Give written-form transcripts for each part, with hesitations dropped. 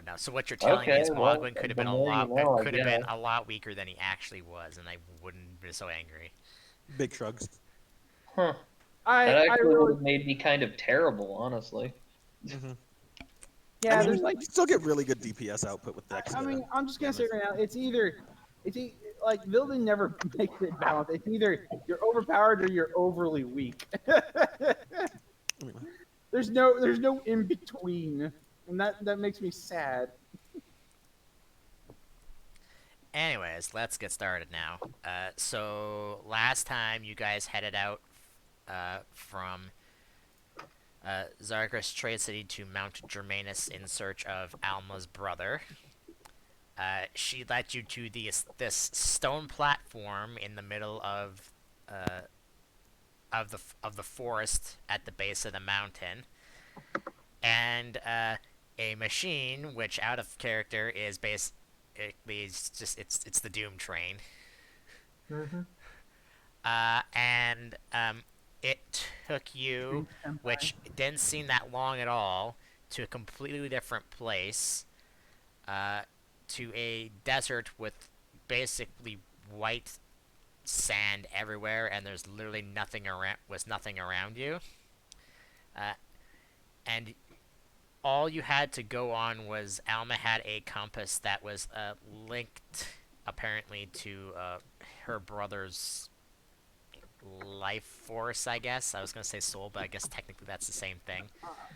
No, so what you're telling me Okay, is well, Mogwin could have the been a more you lot know, I could have been guess. a lot weaker than he actually was, and I wouldn't be so angry. Big shrugs. Huh. That I actually would really, have made me kind of terrible, honestly. Hmm. I yeah. mean, There's like, you still get really good DPS output with the I extra mean, I'm just gonna say gamers. right now, like Vilden never makes it balanced. It's either you're overpowered or you're overly weak. I mean, There's no in between, and that makes me sad. Anyways, let's get started now. So last time you guys headed out from Zargras Trade City to Mount Germanus in search of Alma's brother. She led you to this stone platform in the middle uh, of the forest at the base of the mountain, and a machine which, out of character, is basically it's the Doom Train. Hmm. And it took you, Dream Senpai. which didn't seem that long at all, to a completely different place, uh, to a desert with basically white sand everywhere, and there's literally nothing around you. Uh, and all you had to go on was Alma had a compass that was linked apparently to her brother's life force, I guess. I was gonna say soul, but I guess technically that's the same thing.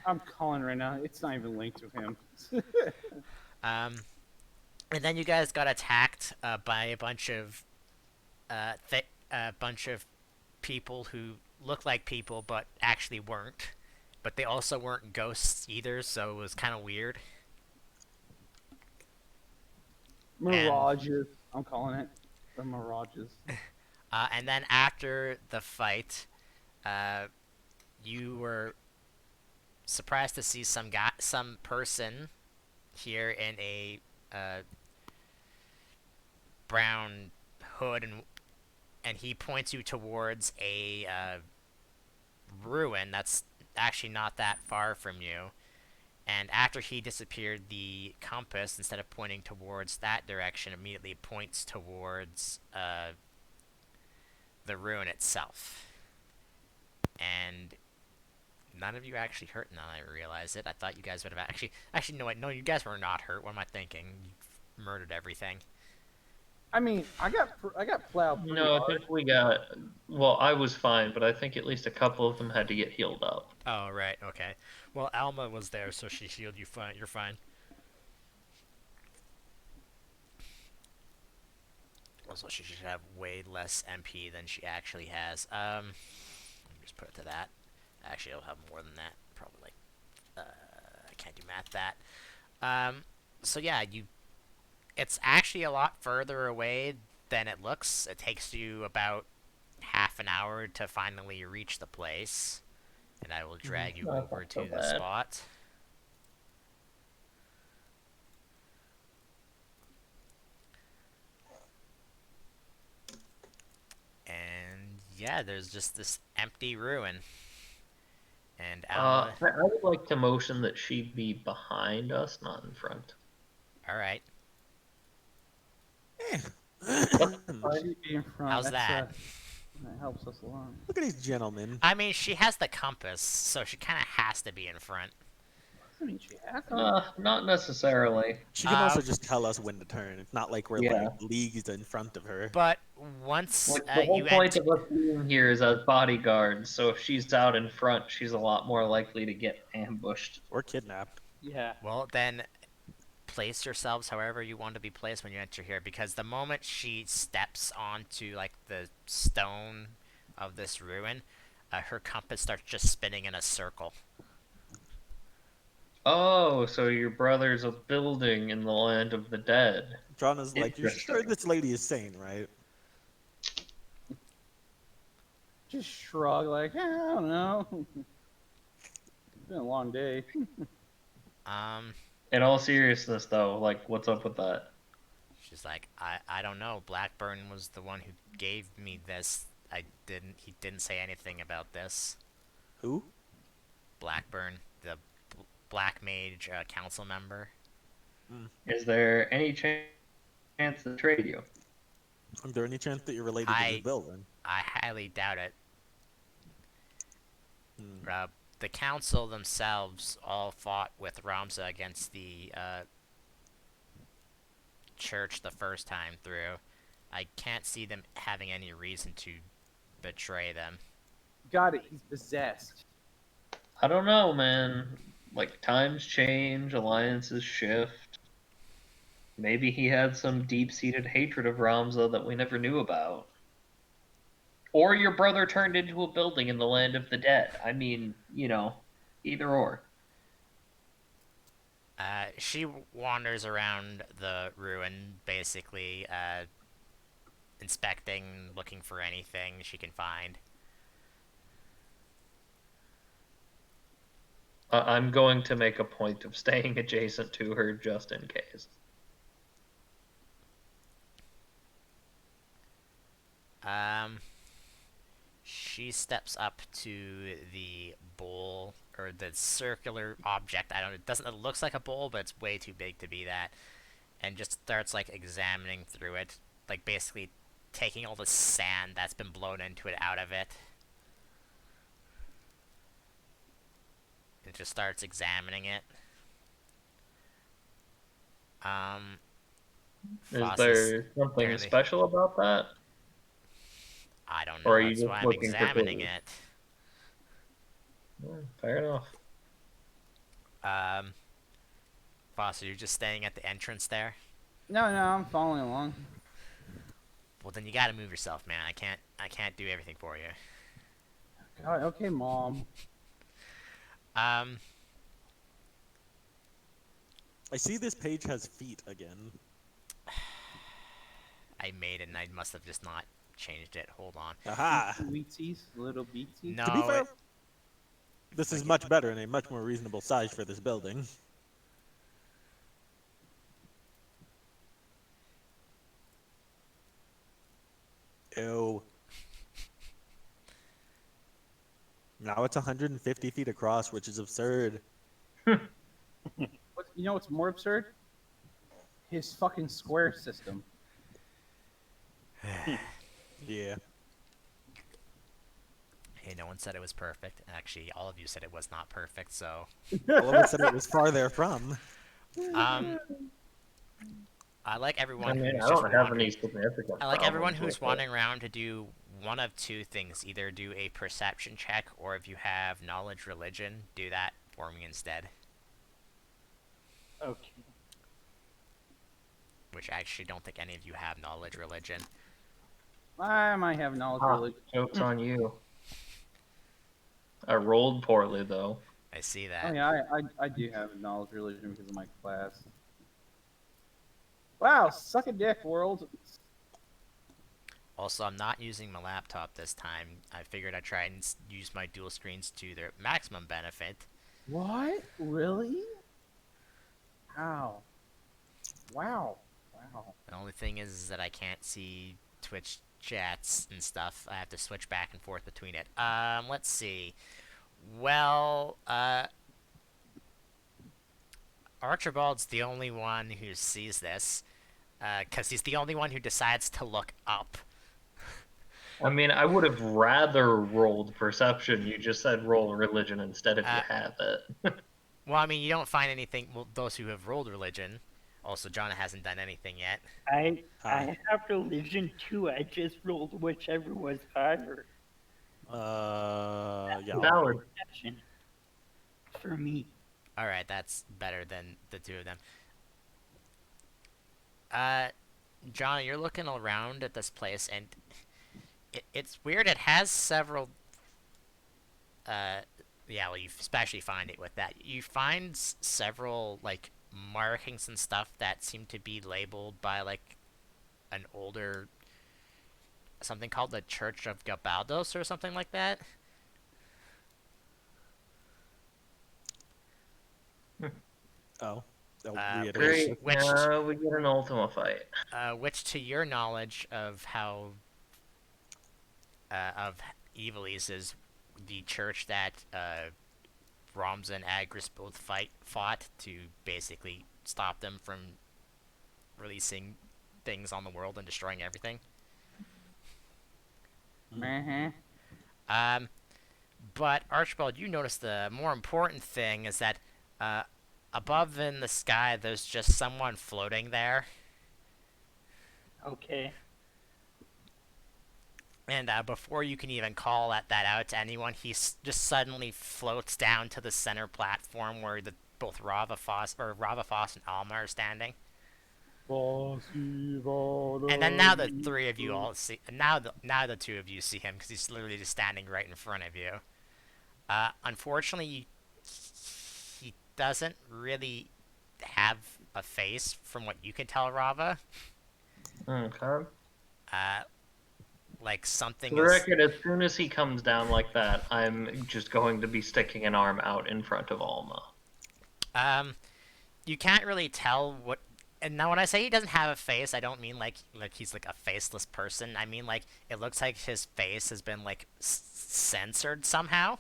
I'm calling right now. It's not even linked to him. Um, and then you guys got attacked by a bunch of people who looked like people but actually weren't. But they also weren't ghosts either, so it was kind of weird. And Mirages. I'm calling it the mirages. and then after the fight, uh, you were surprised to see some person here in a uh, brown hood, and he points you towards a ruin that's actually not that far from you. And after he disappeared, the compass, instead of pointing towards that direction, immediately points towards the ruin itself. And none of you actually hurt now that I realize it. I thought you guys would have actually no, wait, no, you guys were not hurt. What am I thinking? You murdered everything. I mean, I got plowed pretty No, I hard. think we got. Well, I was fine, but I think at least a couple of them had to get healed up. Oh, right, okay. Well, Alma was there, so she shielded you fine. You're fine. Also, she should have way less MP than she actually has. Let me just put it to that. Actually, I'll have more than that. Probably like, I can't do math that. Um, so yeah, it's actually a lot further away than it looks. It takes you about half an hour to finally reach the place, and I will drag you Not over so to the bad. spot. And yeah, there's just this empty ruin. And Alma, I would like to motion that she be behind us, not in front. all right, Fine. She'd be in front. how's that? That helps us a lot. Look at these gentlemen. I mean, she has the compass, so she kind of has to be in front. I mean, she has Not necessarily. She can also Uh, just tell us when to turn. It's not like we're Yeah. like leagues in front of her. but once Like the whole you point enter, of us being here is as bodyguards, so if she's out in front, she's a lot more likely to get ambushed. Or kidnapped. Yeah. well, then place yourselves however you want to be placed when you enter here, because the moment she steps onto like the stone of this ruin, her compass starts just spinning in a circle. Oh, so your brother's a building in the land of the dead. John is like, you're sure Interesting. this lady is sane, right? Just shrug like, I don't know. It's been a long day. Um, In all seriousness, though, like, what's up with that? she's like, I don't know. Blackburn was the one who gave me this. He didn't say anything about this. Who? Blackburn, the Black Mage council member. Is there any chance to trade you? Is there any chance that you're related to this building? I highly doubt it. Hmm. The council themselves all fought with Ramza against the church the first time through. I can't see them having any reason to betray them. Got it. He's possessed. I don't know, man. Like, times change, alliances shift. Maybe he had some deep-seated hatred of Ramza that we never knew about. Or your brother turned into a building in the land of the dead. I mean, either or. She wanders around the ruin, basically, inspecting, looking for anything she can find. I'm going to make a point of staying adjacent to her just in case. She steps up to the bowl, or the circular object. I don't know, it looks like a bowl, but it's way too big to be that. And just starts, like, examining through it. Like, basically taking all the sand that's been blown into it out of it. And just starts examining it. Is Foss there something barely- special about that? I don't know, Or are you that's just why I'm looking for examining clues? it. Fair enough. Foster, you're just staying at the entrance there? No, I'm following along. Well, then you gotta move yourself, man. I can't do everything for you. God, okay, Mom. I see this page has feet again. I made it and I must have just not changed it. Hold on. Aha! Wheatsies, little beatsies. No, To be fair, this is much better and a much more reasonable size for this building. Ew. Now it's 150 feet across, which is absurd. You know what's more absurd? His fucking square system. Yeah. hey, no one said it was perfect. Actually, all of you said it was not perfect, so... All of us said it was far therefrom. I like everyone I mean, who's I just don't have wandering... any significant I like everyone problems who's with it. wandering around to do one of two things. Either do a perception check, or if you have knowledge religion, do that for me instead. Okay. Which I actually don't think any of you have knowledge religion. I might have knowledge Ah, religion. joke's on you. I rolled poorly, though. I see that. Oh yeah, I do have knowledge religion because of my class. Wow, suck a dick, world. Also, I'm not using my laptop this time. I figured I'd try and use my dual screens to their maximum benefit. What? Really? How? Wow. Wow. The only thing is that I can't see Twitch chats and stuff. I have to switch back and forth between it. Let's see. Well, Archibald's the only one who sees this, because he's the only one who decides to look up. I mean, I would have rather rolled perception. You just said roll religion instead if you have it. Well, I mean, you don't find anything. Well, those who have rolled religion. Also, John hasn't done anything yet. I have religion too. I just rolled whichever was higher. Yeah. Valid. Perception. For me. Alright, that's better than the two of them. John, you're looking around at this place, and it's weird. It has several... yeah, well, you especially find it with that. You find several, like, markings and stuff that seem to be labeled by, like, an older... something called the Church of Gabaldos or something like that. Oh. Great. Which- We get an Ultima fight. Which, to your knowledge of how... of Evilise is the church that Ramza and Agris both fought to basically stop them from releasing things on the world and destroying everything. Uh-huh. Um, but Archibald, you notice the more important thing is that above in the sky, there's just someone floating there. Okay. And before you can even call that out to anyone, just suddenly floats down to the center platform where both Ravafoss and Alma are standing. And then now the three of you all see. Now the two of you see him because he's literally just standing right in front of you. Unfortunately, he doesn't really have a face from what you can tell, Rava. Okay. Like something For the is. record, as soon as he comes down like that, I'm just going to be sticking an arm out in front of Alma. You can't really tell what. And now when I say he doesn't have a face, I don't mean like he's like a faceless person. I mean like it looks like his face has been like censored somehow.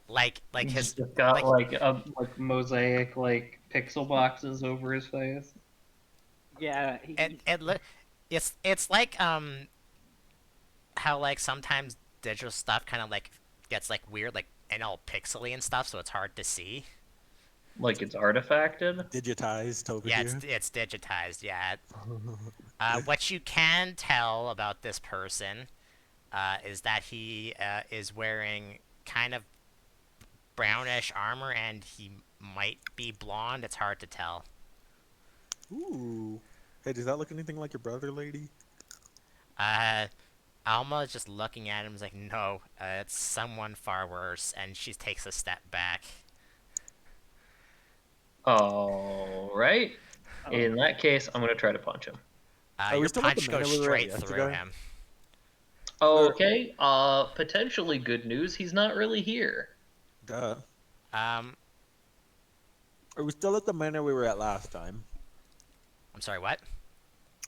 Like He's his just got like- like mosaic like pixel boxes over his face. Yeah. it's like how like sometimes digital stuff kind of like gets like weird like and all pixely and stuff, so it's hard to see. Like it's artifacted. Digitized over Yeah, here. it's digitized. Yeah. What you can tell about this person is that he is wearing kind of brownish armor, and he might be blonde. It's hard to tell. Ooh. Hey, does that look anything like your brother, lady? Alma is just looking at him. Is like, no, it's someone far worse, and she takes a step back. All right. In that case, I'm gonna try to punch him. we Your still at the punch manor goes we were at straight through yesterday? him. Okay. Potentially good news. He's not really here. Duh. Um, Are we still at the manor we were at last time? I'm sorry, what?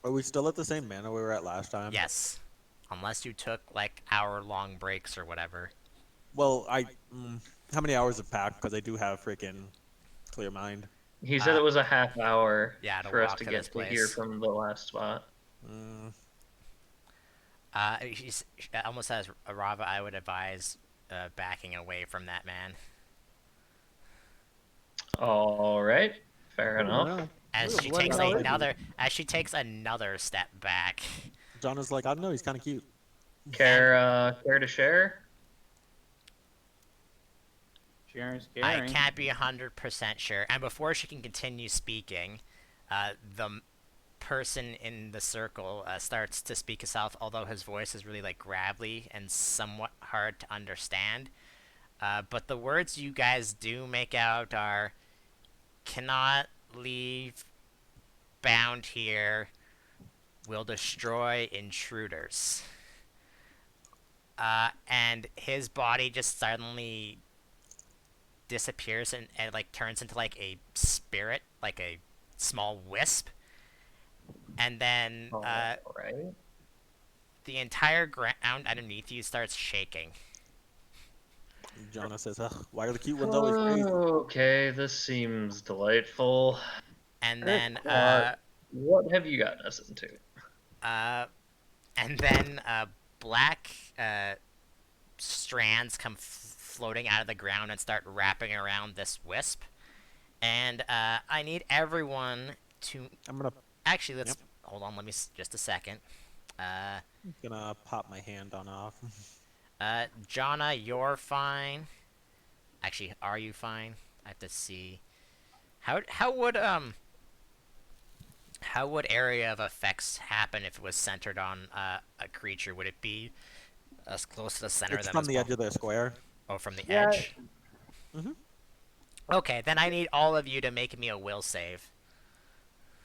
Are we still at the same manor we were at last time? Yes. Unless you took, like, hour-long breaks or whatever. Well, how many hours have passed? Because I do have freaking clear mind. He said it was a half hour yeah, to for us walk to to get this to here place. from the last spot. He's almost says, Rava, I would advise backing away from that man. All right. Fair enough. As What she the takes hell is another, as she takes another step back. John is like, I don't know, he's kind of cute. Care to share? Sharing's I caring. can't be 100% sure. And before she can continue speaking, the person in the circle starts to speak himself, although his voice is really like gravelly and somewhat hard to understand. But the words you guys do make out are, cannot leave bound here, will destroy intruders. And his body just suddenly disappears and like turns into like a spirit, like a small wisp. And then All right. the entire ground underneath you starts shaking. Jonah says, ugh, why are the cute ones always crazy? Okay, this seems delightful. And then What have you gotten us into? and then black strands come floating out of the ground and start wrapping around this wisp. And I need everyone to I'm actually let's hold on. Let me just a second. gonna pop my hand on off. Jonna, you're fine. Actually, are you fine? I have to see. How would area of effects happen if it was centered on a creature? Would it be as close to the center It's of them from as the edge of the square. Oh, from the Yeah. edge? Mhm. Okay, then I need all of you to make me a will save.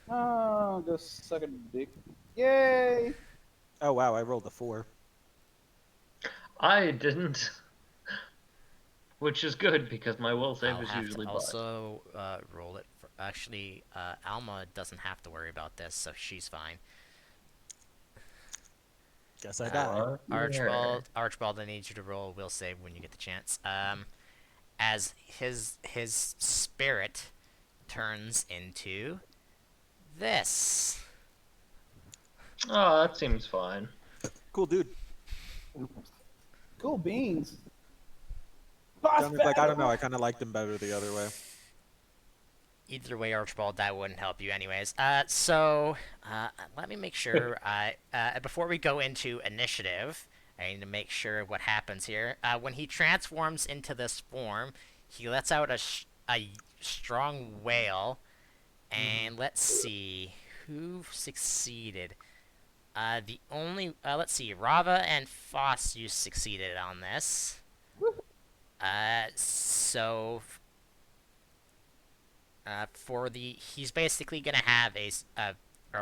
Oh, just suck a dick. Yay! Oh wow, I rolled a 4. I didn't. Which is good because my will save I'll is have usually to blessed. also roll it. Actually, Alma doesn't have to worry about this, so she's fine. Guess I died. Archibald, I need you to roll a will save when you get the chance. As his spirit turns into this. Oh, that seems fine. Cool dude. Cool beans. Boss Like I don't know. battle! I kind of liked him better the other way. Either way, Archibald, that wouldn't help you anyways. Let me make sure. Before we go into initiative, I need to make sure what happens here. When he transforms into this form, he lets out a strong wail, and let's see who succeeded. Let's see, Rava and Foss, you succeeded on this. He's basically gonna have a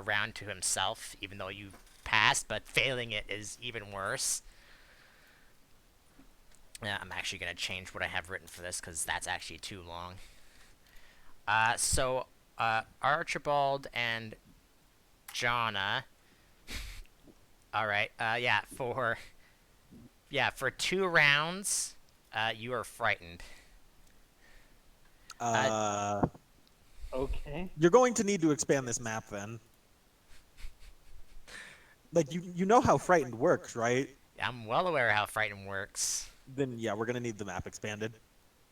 round to himself, even though you passed, but failing it is even worse. I'm actually gonna change what I have written for this because that's actually too long. Archibald and Jonna. All right. For 2 rounds, you are frightened. Okay. You're going to need to expand this map then. Like you know how frightened works, right? I'm well aware how frightened works. Then yeah, we're gonna need the map expanded.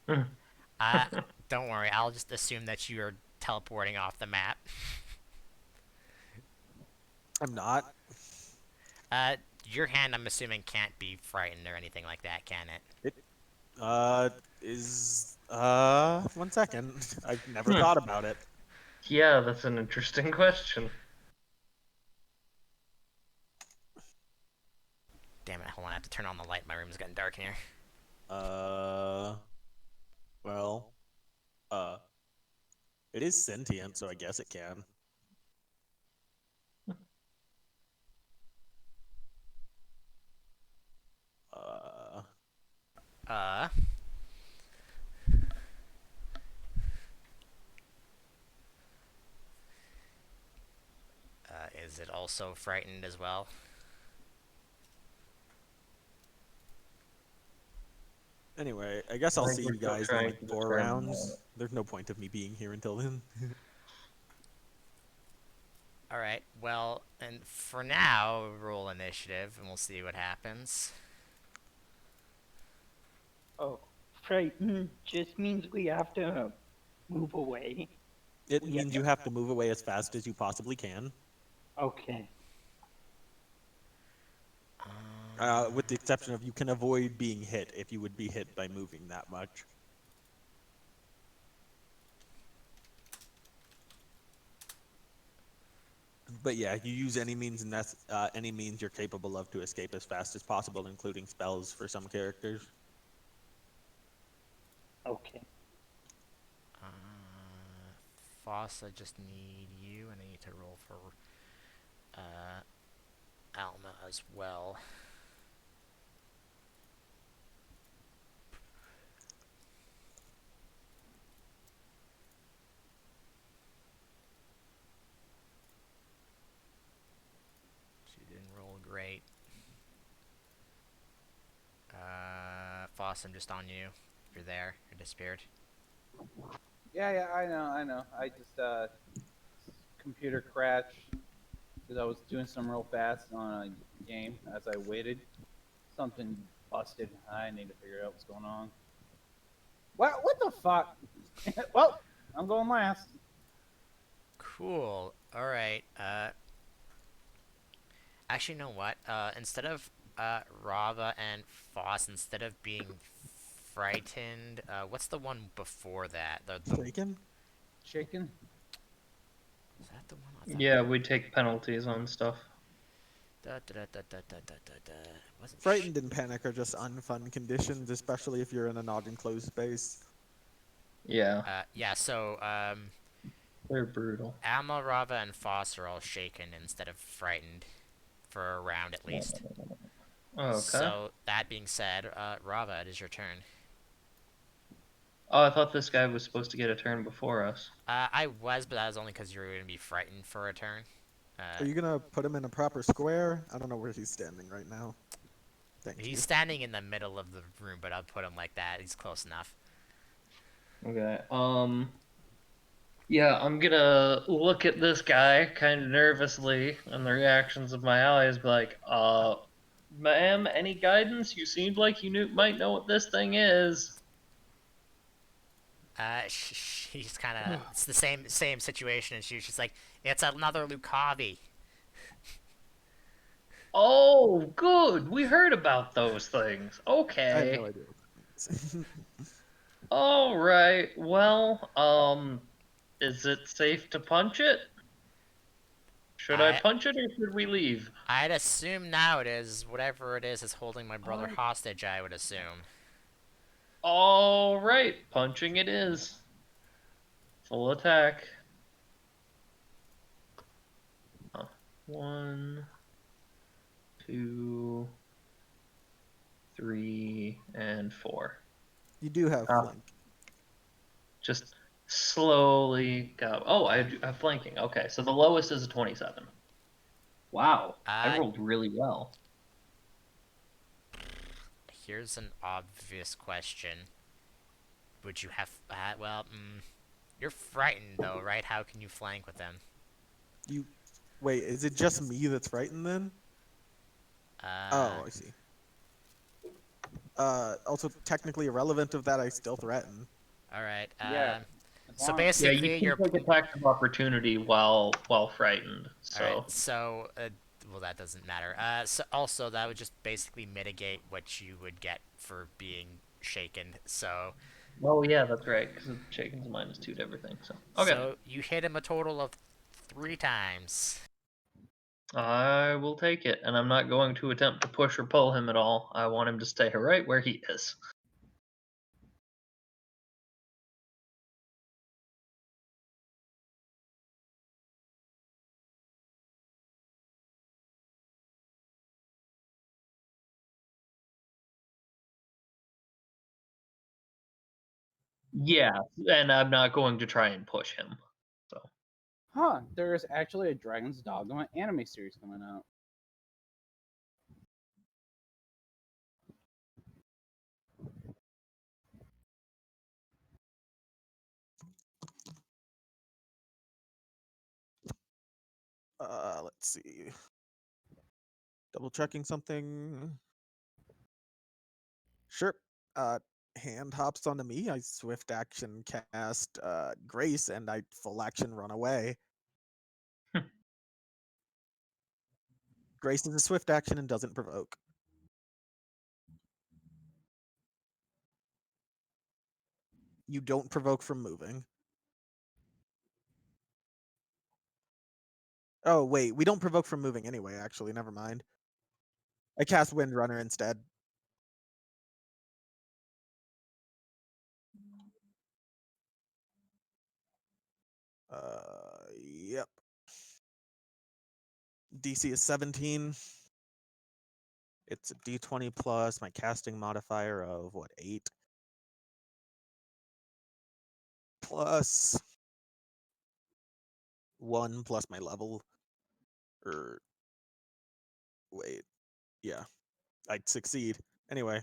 Don't worry. I'll just assume that you are teleporting off the map. I'm not. Your hand, I'm assuming, can't be frightened or anything like that, can it? One second. I've never thought about it. Yeah, that's an interesting question. Damn it, hold on, I have to turn on the light. My room's getting dark in here. Well, it is sentient, so I guess it can. Is it also frightened as well? Anyway, I guess I'll I see think you we're guys in trying like to 4 determine rounds. There's no point of me being here until then. Alright, well, and for now, roll initiative, and we'll see what happens. Oh, frightened just means we have to move away. It means you have to move away as fast as you possibly can. Okay. With the exception of you can avoid being hit if you would be hit by moving that much. But yeah, you use any means any means you're capable of to escape as fast as possible, including spells for some characters. Okay. Foss, I just need you, and I need to roll for Alma as well. She didn't roll great. Foss, I'm just on you. If you're there, you disappeared. Yeah, I know. I just computer crashed because I was doing some real fast on a game as I waited. Something busted. I need to figure out what's going on. What the fuck? Well, I'm going last. Cool. Alright, actually, you know what? Instead of, Rava and Foss, instead of being frightened, what's the one before that? Shaken? Shaken. Is that the one? I thought- Yeah, we take penalties on stuff. Wasn't Frightened and panic are just unfun conditions, especially if you're in a not enclosed space. Yeah, they're brutal. Alma, Rava, and Foss are all shaken instead of frightened. For a round at least. Oh, okay. So, that being said, Rava, it is your turn. Oh, I thought this guy was supposed to get a turn before us. I was, but that was only because you were going to be frightened for a turn. Are you gonna put him in a proper square? I don't know where he's standing right now. Thank you. He's standing in the middle of the room, but I'll put him like that. He's close enough. Okay. Yeah, I'm gonna look at this guy kind of nervously, and the reactions of my allies be like, ma'am, any guidance? You seemed like you might know what this thing is. She's kind of it's the same situation, and she's like, it's another Lucavi. Oh, good. We heard about those things. I have no Okay. idea what that means. All right. Well, is it safe to punch it? Should I I punch it or should we leave? I'd assume now it is whatever it is holding my brother hostage. I would assume. All right, punching it is. Full attack. One, two, three, and four. You do have Ah. flank. Just slowly go. Oh, I have flanking. Okay, so the lowest is a 27. Wow, I Uh, rolled really well. Here's an obvious question. Would you have? You're frightened though, right? How can you flank with them? You wait. Is it just me that's frightened then? Oh, I see. Also technically irrelevant of that, I still threaten. all right. Yeah. As So long- Yeah, basically, you you're can take attacks of opportunity while frightened. all right. So So, well, that doesn't matter. So also that would just basically mitigate what you would get for being shaken. So, oh yeah, that's right. Because shaken's -2 to everything. So okay, so you hit him a total of 3 times. I will take it, and I'm not going to attempt to push or pull him at all. I want him to stay right where he is. Yeah, and I'm not going to try and push him. So Huh, there's actually a Dragon's Dogma anime series coming out. Let's see. Double checking something. Sure. Uh, hand hops onto me. I swift action cast Grace, and I full action run away. Grace is a swift action and doesn't provoke. You don't provoke from moving. Oh wait, we don't provoke from moving anyway. Actually, never mind. I cast Windrunner instead. Yep. DC is 17. It's a D20 plus my casting modifier of what, 8? Plus 1 plus my level. Or wait, yeah, I'd succeed. Anyway.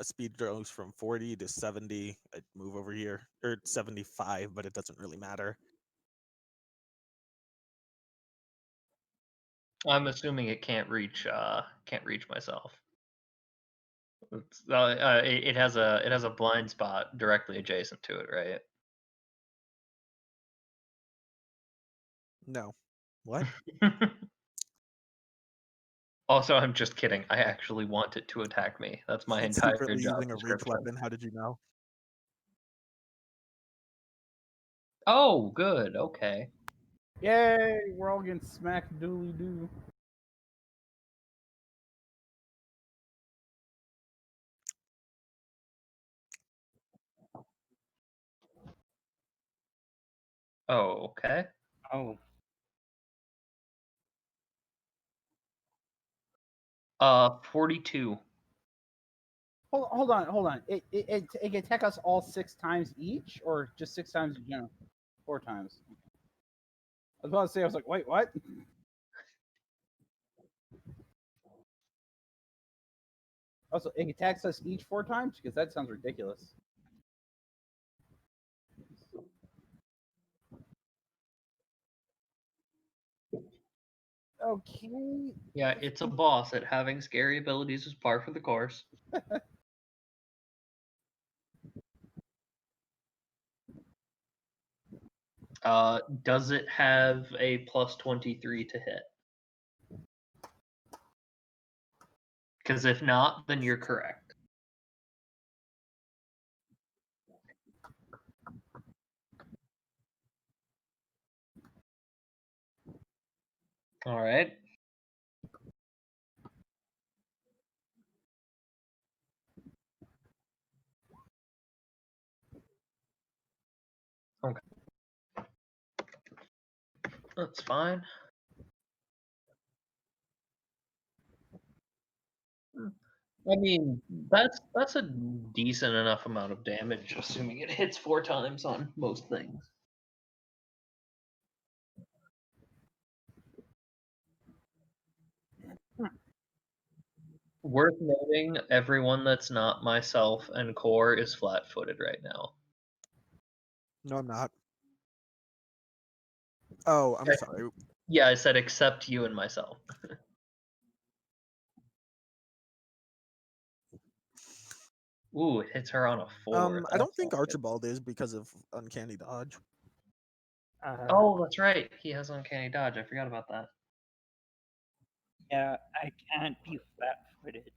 Speed goes from 40 to 70. I'd move over here. Or 75, but it doesn't really matter. I'm assuming it can't reach myself. It has a blind spot directly adjacent to it, right? No. What? Also, I'm just kidding. I actually want it to attack me. That's my It's entire secretly job using a reach description. weapon. How did you know? Oh, good. Okay. Yay, we're all getting smacked dooley doo. Oh, okay. Oh, 42. Hold on. It can attack us all 6 times each, or just 6 times in general? 4 times. I was about to say, I was like, wait, what? Also, it attacks us each 4 times? Because that sounds ridiculous. Okay. Yeah, it's a boss. At having scary abilities is par for the course. Does it have a plus 23 to hit? Because if not, then you're correct. All right. Okay. That's fine. I mean, that's a decent enough amount of damage, assuming it hits 4 times on most things. Worth noting, everyone that's not myself and Core is flat-footed right now. No, I'm not. Oh, I'm Okay. sorry. Yeah, I said except you and myself. Ooh, it hits her on a 4. I don't That's think not good. Archibald is because of Uncanny Dodge. Oh, that's right. He has Uncanny Dodge. I forgot about that. Yeah, I can't be flat-footed.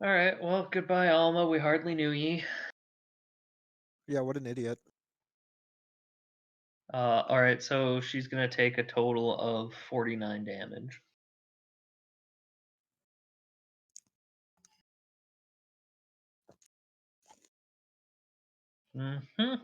Alright, well, goodbye, Alma. We hardly knew ye. Yeah, what an idiot. Alright, so she's gonna take a total of 49 damage. Mm-hmm.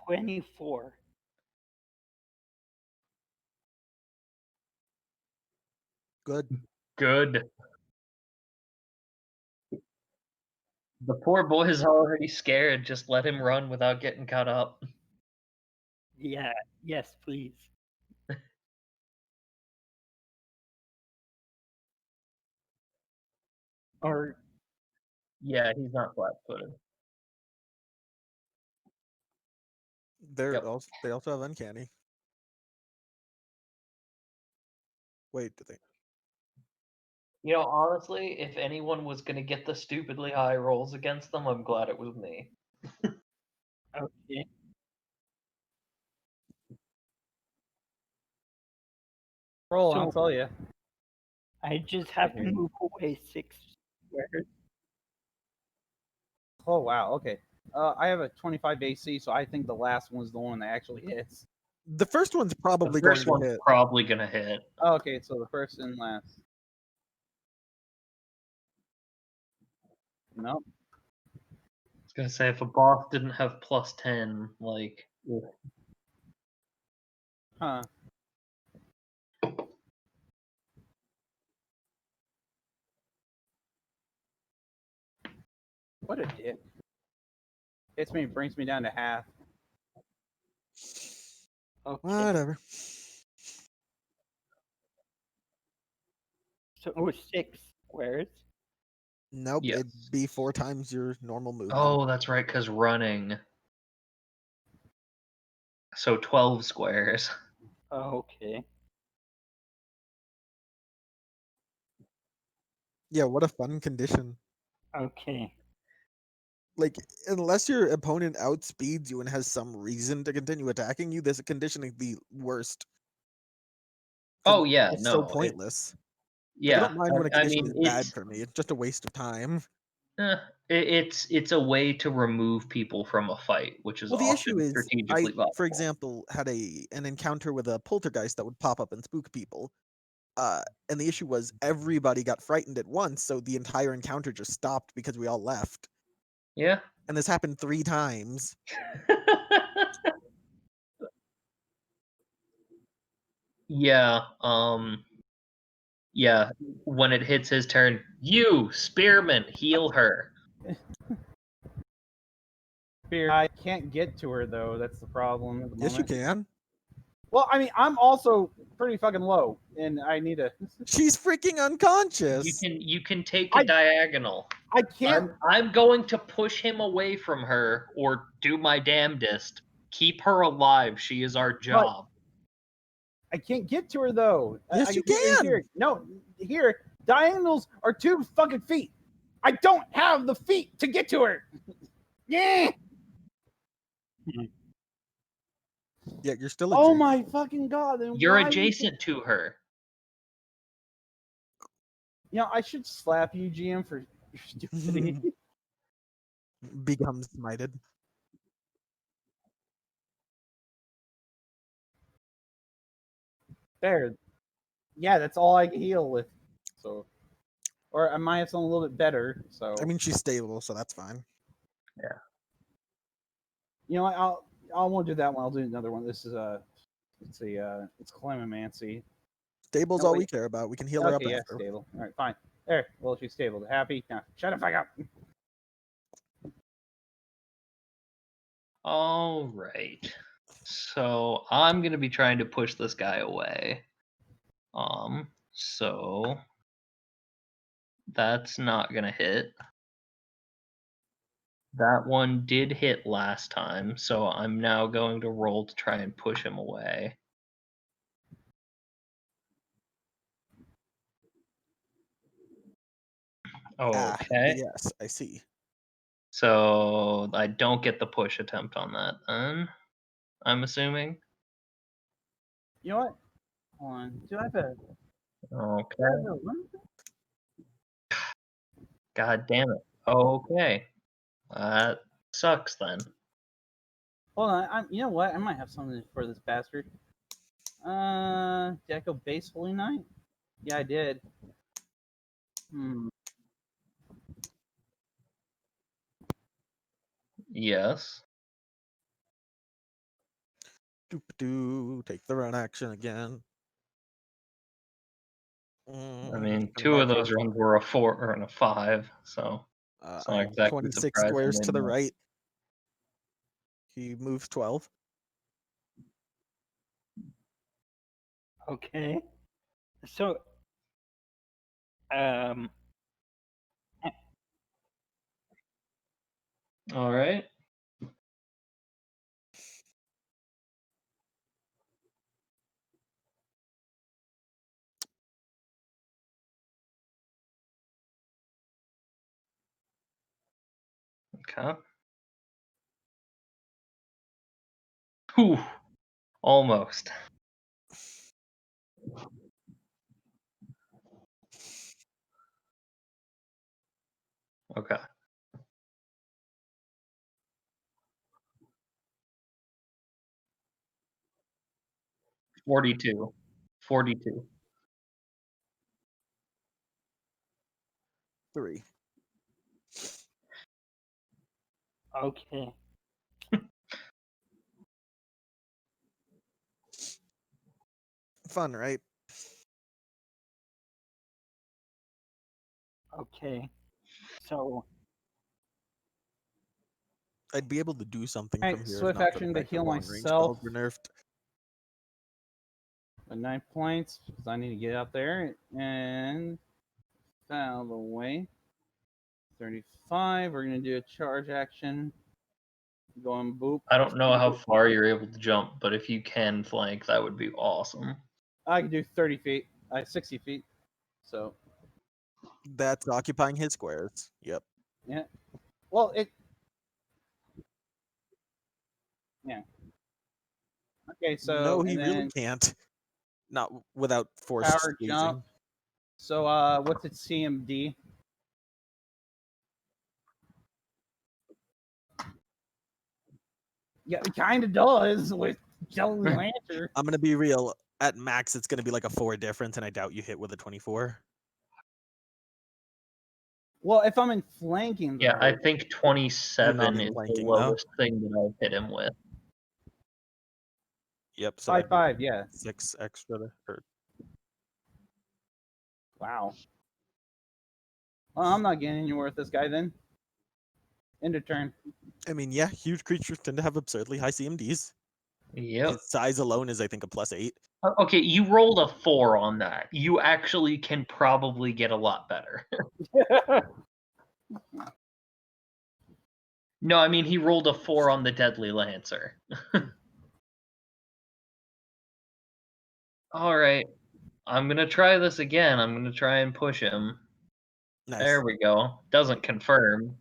$24. Good. Good. The poor boy's already scared. Just let him run without getting caught up. Yeah, yes, please. Or Yeah, he's not flat-footed. Yep. They also have Uncanny. Wait, do they? You know, honestly, if anyone was gonna get the stupidly high rolls against them, I'm glad it was me. okay. Roll, So- I'll tell you. I just have to Okay. move away 6 squares. Oh wow. Okay. I have a 25 AC, so I think the last one's the one that actually hits. The first one's The probably going first to one's hit. probably gonna hit. Oh, okay, so the first and last. Nope. I was gonna say, if a boss didn't have plus 10, like, ugh. Huh. What a dick. Hits me, brings me down to half. Okay. Whatever. So 6 squares. Nope, Yes. it'd be 4 times your normal movement. Oh, that's right, because running. So 12 squares. Okay. Yeah, what a fun condition. Okay. Like, unless your opponent outspeeds you and has some reason to continue attacking you, this condition is the worst. 'Cause Oh, yeah, it's no. so pointless. Like, I Yeah, don't mind when a I condition mean, is bad for me. It's just a waste of time. it's a way to remove people from a fight, which is Well, the issue often is, strategically viable. for example, had an encounter with a poltergeist that would pop up and spook people. And the issue was everybody got frightened at once, so the entire encounter just stopped because we all left. Yeah. And this happened 3 times. Yeah, yeah, when it hits his turn, you, Spearman, heal her. I can't get to her though. That's the problem at the Yes, you moment. can. Well, I mean, I'm also pretty fucking low, and I need a. She's freaking unconscious. You can take a I- diagonal. I can't. I'm going to push him away from her or do my damnedest. Keep her alive. She is our job. I can't get to her though. Yes, I you get her can. Here. No, here diagonals are 2 fucking feet. I don't have the feet to get to her. Yeah. Yeah, you're still. Oh my fucking god! Then You're why adjacent to her. You know, I should slap you, GM, for your stupidity. Becomes smited. There. Yeah, that's all I can heal with. So, or I might have something a little bit better. So, I mean, she's stable, so that's fine. you know, what, I won't do that one. I'll do another one. This is it's Clemency. Stable's No, all wait. we care about. We can heal her up Okay, yeah, after. stable. All right, fine. There. Well, she's stable. Happy. Now, shut the fuck up. All right. So I'm gonna be trying to push this guy away. So that's not gonna hit. That one did hit last time, so I'm now going to roll to try and push him away. Okay. Yes, I see. So I don't get the push attempt on that then, I'm assuming. You know what? Hold on. Do I have a? Okay. God damn it. Okay. That sucks then. Hold on. You know what? I might have something for this bastard. Did I go base Holy Knight? Yeah, I did. Yes. Doop-doo, take the run action again. I mean, And two of mark those her. runs were a 4 and a 5, so it's not I'm exactly 26 surprising squares they to the missed. right. He moves 12. Okay. So, All right. Okay. Whew. Almost. Okay. 42. 42. 3. okay. Fun, right? Okay. So, I'd be able to do something Alright, from here. if swift not for the action to fact that heal long-range myself. spells were nerfed. 9 points because I need to get out there and out of the way. 35. We're gonna do a charge action. Going boop. I don't know how far you're able to jump, but if you can flank, that would be awesome. I can do 30 feet. 60 feet. So That's occupying his squares. Yep. yeah. Well, it. Yeah. Okay, so no, he and really then can't. Not without force power squeezing. jump. So what's its CMD? Yeah, it kind of does with Jolly Lantern. I'm gonna be real. At max, it's gonna be like a 4 difference, and I doubt you hit with a 24. Well, if I'm in flanking, though, Yeah, I think 27 in is the flanking, though. lowest thing that I've hit him with. Yep. So 5/5. Yeah. 6 extra. Or Wow. Well, I'm not getting anywhere with this guy then. End of turn. I mean, yeah, huge creatures tend to have absurdly high CMDs. Yep. His size alone is, I think, a +8. Okay, you rolled a 4 on that. You actually can probably get a lot better. No, I mean he rolled a 4 on the Deadly Lancer. All right, I'm gonna try this again. I'm gonna try and push him. Nice. There we go. Doesn't confirm.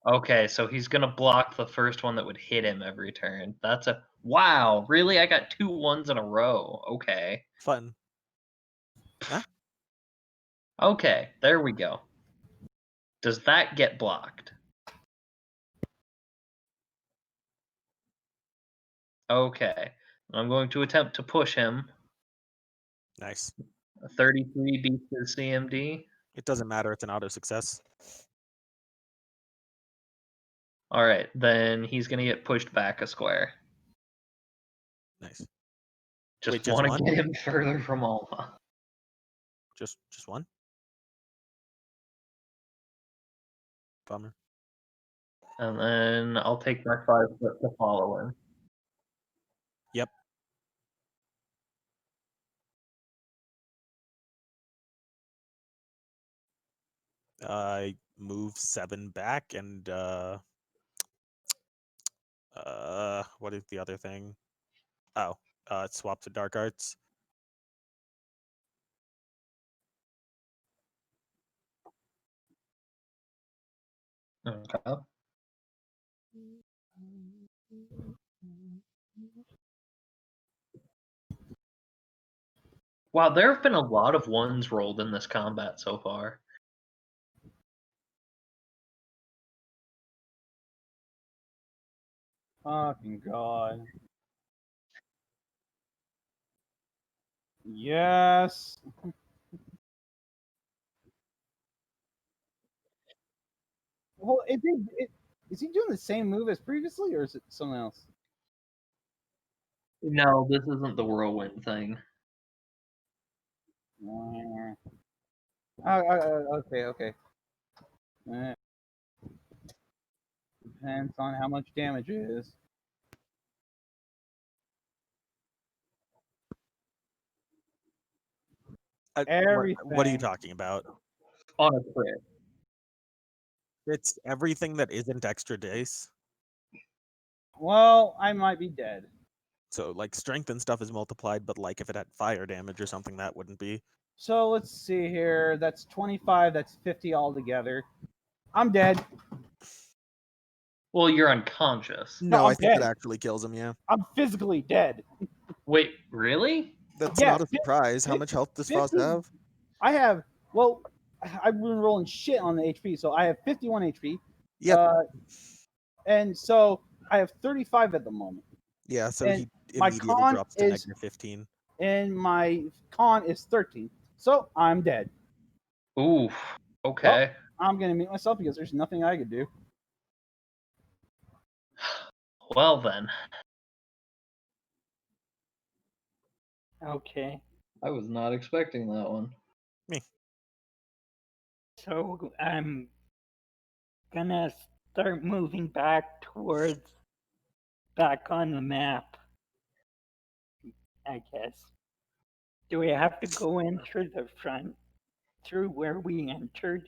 Okay, so he's gonna block the first one that would hit him every turn. That's a wow. Really, I got 2 1s in a row. Okay. Fun. Okay, there we go. Does that get blocked? Okay. I'm going to attempt to push him. Nice. A 33 beats his CMD. It doesn't matter. It's an auto success. All right, then he's going to get pushed back a square. Nice. Just Wait, just want to one? get him further from Alma. Just one. Bummer. And then I'll take my 5 foot to follow him. Yep. I move 7 back and what is the other thing? Oh, it swaps to Dark Arts. Okay. Wow, there have been a lot of 1s rolled in this combat so far. Fucking god. Yes. Well, is he doing the same move as previously, or is it something else? No, this isn't the whirlwind thing. Okay. Depends on how much damage it is. What are you Everything. talking about? On a crit. It's everything that isn't extra dice. Well, I might be dead. So like strength and stuff is multiplied, but like if it had fire damage or something, that wouldn't be. So let's see here. That's 25. That's 50 altogether. I'm dead. Well, you're unconscious. No, I'm I think it dead. actually kills him. Yeah, I'm physically dead. Wait, really? that's Yeah, not a surprise. How much health does Foss 50 have? I have. Well, I've been rolling shit on the HP, so I have 51 HP. Yep. And so I have 35 at the moment. Yeah, so and he my immediately con drops to is- -15. And my con is 13. So I'm dead. Oof. Okay. I'm gonna mute myself because there's nothing I could do. Well then, Okay. I was not expecting that one. So I'm gonna start moving back on the map. I guess. Do we have to go in through the front, through where we entered?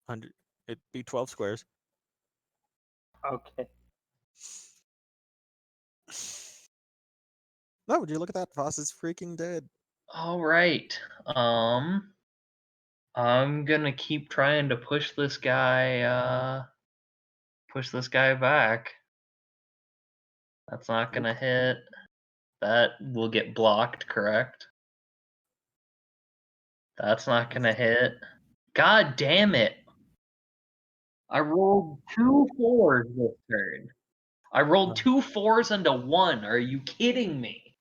100. It'd be 12 squares. Okay. No, would you look at that? Foss is freaking dead. All right. I'm gonna keep trying to push this guy back. That's not gonna hit. That will get blocked, correct? That's not gonna hit. God damn it. I rolled 2 4s this turn. I rolled 2 4s into 1. Are you kidding me?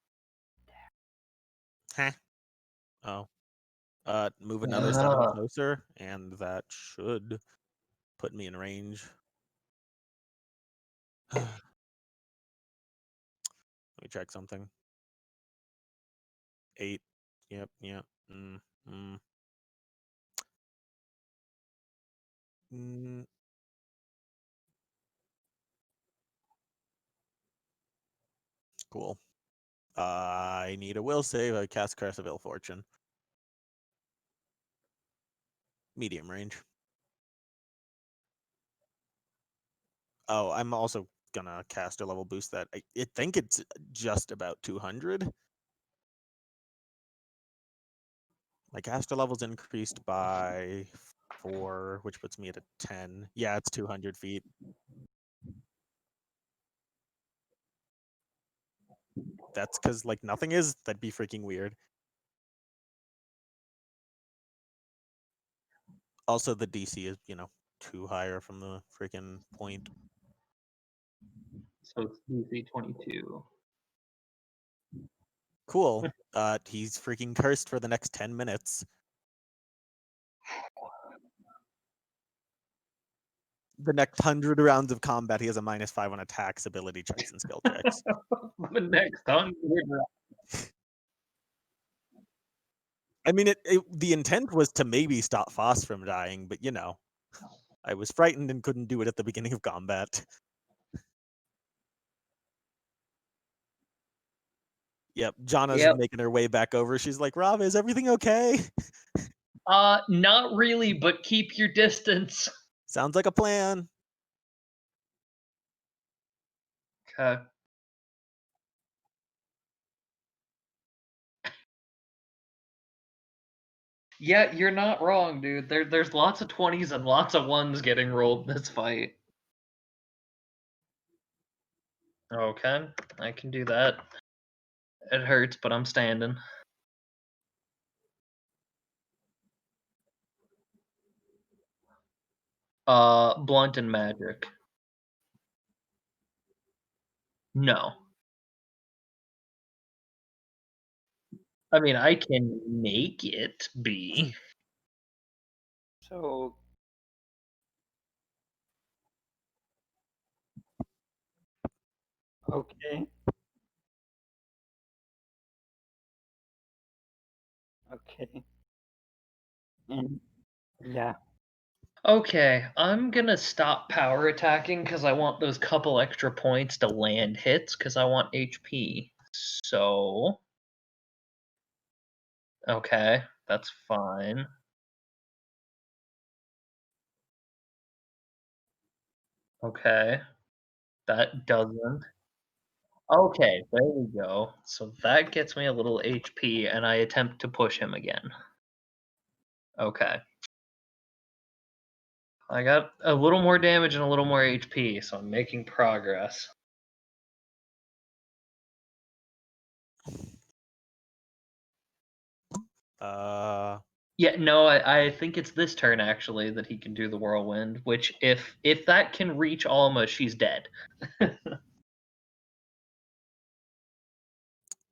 Huh. Oh. Move another 7 Ugh. closer, and that should put me in range. Let me check something. 8. Yep. Yep. Mm. Mm. Cool. I need a will save. I cast Curse of Ill Fortune. Medium range. Oh, I'm also gonna caster level boost that. I think it's just about 200. My caster level's increased by 4, which puts me at a 10. Yeah, it's 200 feet. That's because, like, nothing is. That'd be freaking weird. Also, the DC is, too higher from the freaking point. So it's DC 22. Cool. He's freaking cursed for the next 10 minutes. The next 100 rounds of combat, he has a -5 on attacks, ability checks, and skill checks. The next 100. I mean, the intent was to maybe stop Foss from dying, but I was frightened and couldn't do it at the beginning of combat. Yep, Janna's Yep. making her way back over. She's like, Rob, is everything okay? Not really, but keep your distance. Sounds like a plan. Okay. Yeah, you're not wrong, dude. There's lots of 20s and lots of 1s getting rolled this fight. Okay, I can do that. It hurts, but I'm standing. Blunt and magic. No. I mean, I can make it be. So okay. Okay. And yeah. Okay, I'm gonna stop power attacking because I want those couple extra points to land hits because I want HP. So. Okay, that's fine. Okay, that doesn't. Okay, there we go. So that gets me a little HP, and I attempt to push him again. Okay. I got a little more damage and a little more HP, so I'm making progress. Yeah, no, I think it's this turn actually that he can do the whirlwind. Which, if that can reach Alma, she's dead.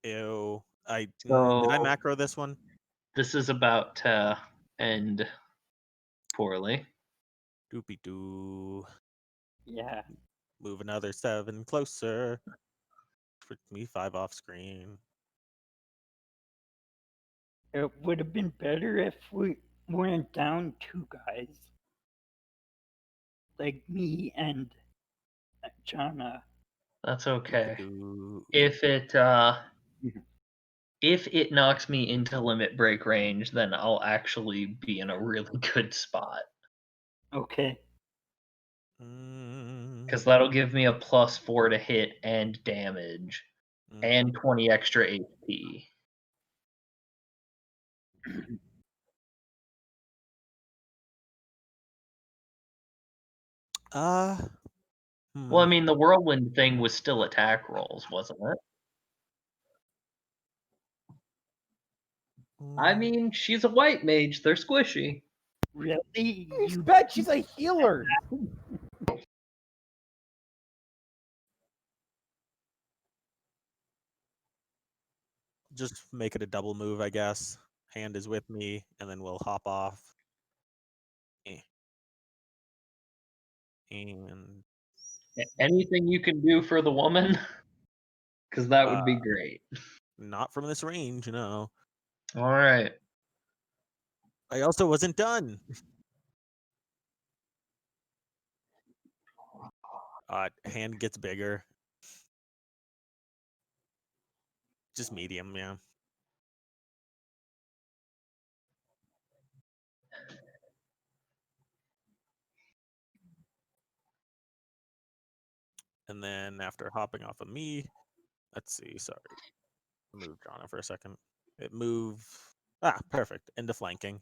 Ew. Did I So- macro this one? This is about to end poorly. Doopy doo. Yeah. Move another 7 closer. Put me 5 off screen. It would have been better if we weren't down 2 guys. Like me and Janna. That's okay. Doopy-doo. If it knocks me into limit break range, then I'll actually be in a really good spot. Okay. Because that'll give me a +4 to hit and damage, and 20 extra HP. Well, I mean, the whirlwind thing was still attack rolls, wasn't it? I mean, she's a white mage. They're squishy. Really? You bet she's a healer. Just make it a double move, I guess. Hand is with me, and then we'll hop off. And Anything you can do for the woman? Because that would be great. Not from this range, no. All right. I also wasn't done. Hand gets bigger. Just medium, yeah. And then after hopping off of me, let's see, sorry. Move Jana for a second. It move perfect. Into flanking.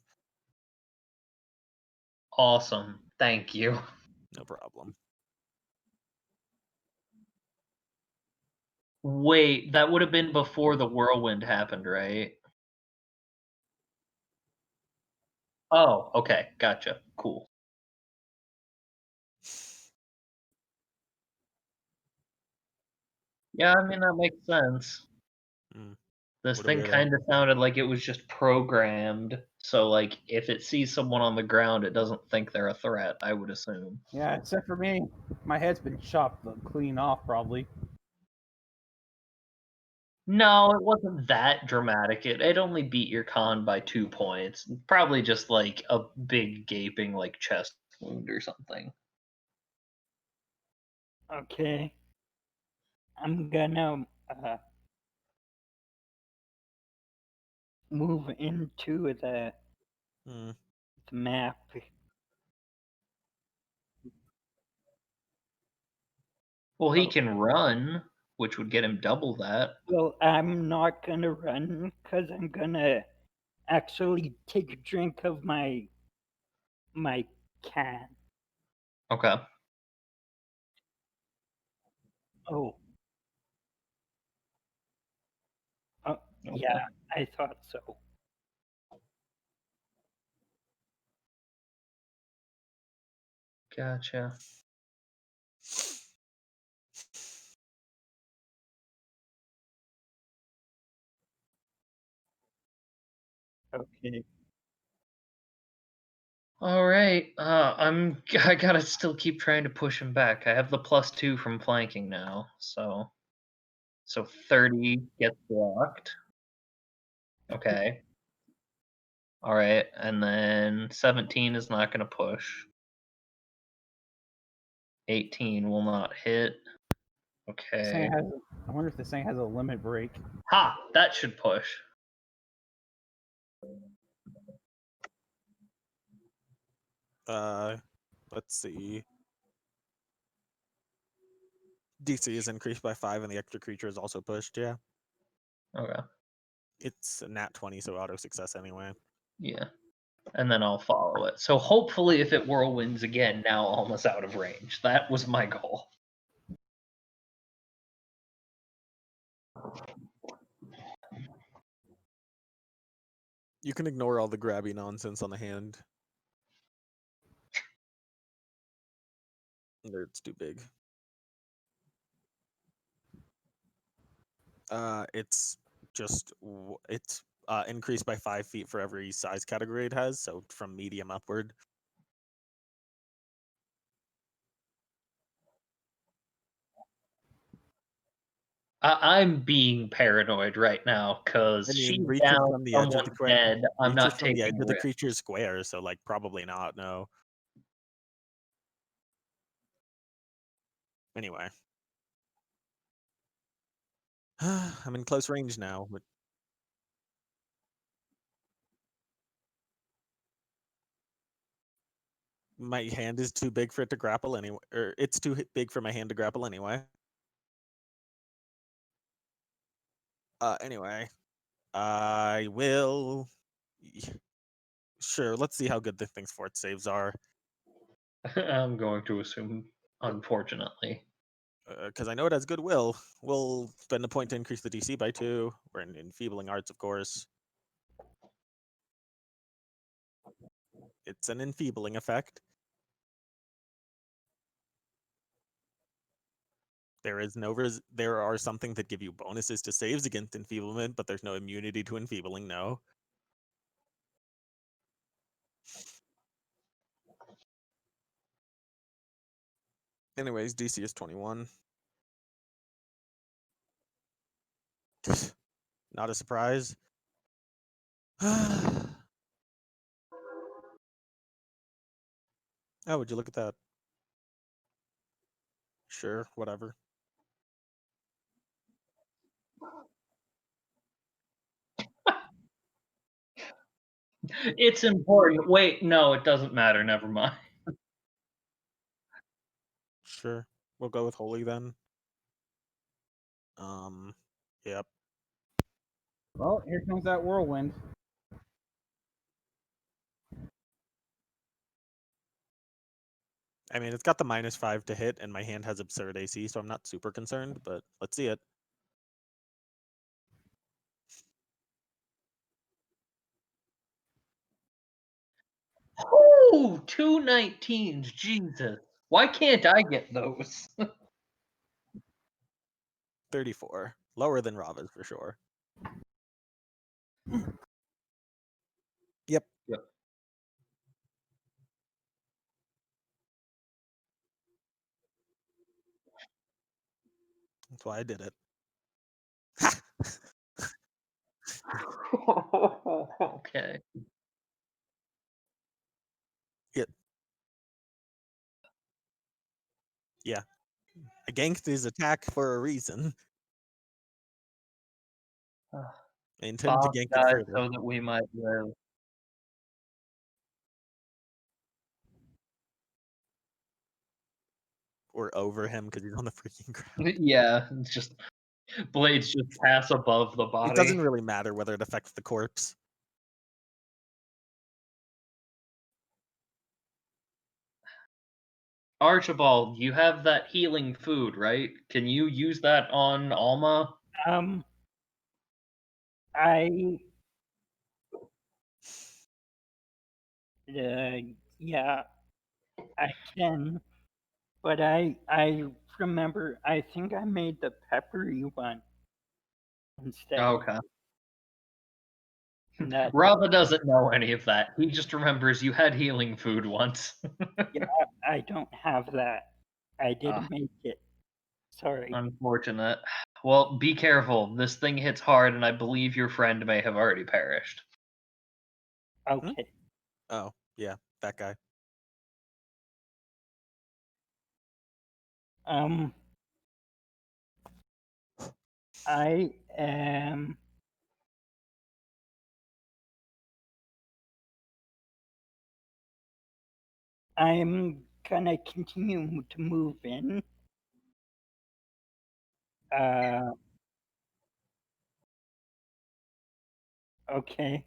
Awesome. Thank you. No problem. Wait, that would have been before the whirlwind happened, right? Oh, okay. Gotcha. Cool. Yeah, I mean, that makes sense. Mm. This What a thing weirdo. kind of sounded like it was just programmed. So, like, if it sees someone on the ground, it doesn't think they're a threat, I would assume. Yeah, except for me, my head's been chopped clean off probably. No, it wasn't that dramatic. It only beat your con by 2 points. Probably just like a big gaping like chest wound or something. Okay. I'm gonna move into the Mm. map. Well, he Oh. can run, which would get him double that. Well, I'm not gonna run because I'm gonna actually take a drink of my can. Okay. Oh. Oh, Okay. yeah, I thought so. Gotcha. Okay. All right. I gotta still keep trying to push him back. I have the +2 from flanking now, so 30 gets blocked. Okay. All right, and then 17 is not gonna push. 18 will not hit. This thing Okay. has. I wonder if this thing has a limit break. Ha! That should push. Let's see. DC is increased by 5 and the extra creature is also pushed, yeah. Okay. It's a nat 20, so auto success anyway. Yeah. And then I'll follow it. So hopefully if it whirlwinds again, now almost out of range. That was my goal. You can ignore all the grabby nonsense on the hand. It's too big. It's just it's increased by 5 feet for every size category it has, so from medium upward. I'm being paranoid right now because I mean, she's reaches down, from the edge of the someone's dead. I'm reaches not from the edge taking of the risks. creature's square, so like probably not. No. Anyway, I'm in close range now. But my hand is too big for it to grapple anyway, or it's too big for my hand to grapple anyway. Anyway, I will. Sure, let's see how good the thing's fort saves are. I'm going to assume, unfortunately. Because I know it has goodwill. We'll spend a point to increase the DC by 2. We're in enfeebling arts, of course. It's an enfeebling effect. There are something that give you bonuses to saves against enfeeblement, but there's no immunity to enfeebling. No. Anyways, DC is 21. Not a surprise. Oh, would you look at that? Sure, whatever. It's important. Wait, no, it doesn't matter. Never mind. Sure. We'll go with holy then. Yep. Well, here comes that whirlwind. I mean, it's got the -5 to hit, and my hand has absurd AC, so I'm not super concerned, but let's see it. Oh, 219s. Jesus. Why can't I get those? 34. Lower than Rava's for sure. Yep. Yep. That's why I did it. Okay. Yeah. I ganked his attack for a reason. I intend to Bob gank it died further. so that we might live. Or over him because he's on the freaking ground. Yeah, it's just blades just pass above the body. It doesn't really matter whether it affects the corpse. Archibald, you have that healing food, right? Can you use that on Alma? I yeah, I can, but I remember I think I made the peppery one instead. Okay. And that Rava doesn't know any of that. He just remembers you had healing food once. I don't have that. I didn't make it. Sorry. Unfortunate. Well, be careful. This thing hits hard, and I believe your friend may have already perished. Okay. Oh, yeah, that guy. I am. I'm gonna continue to move in. Okay.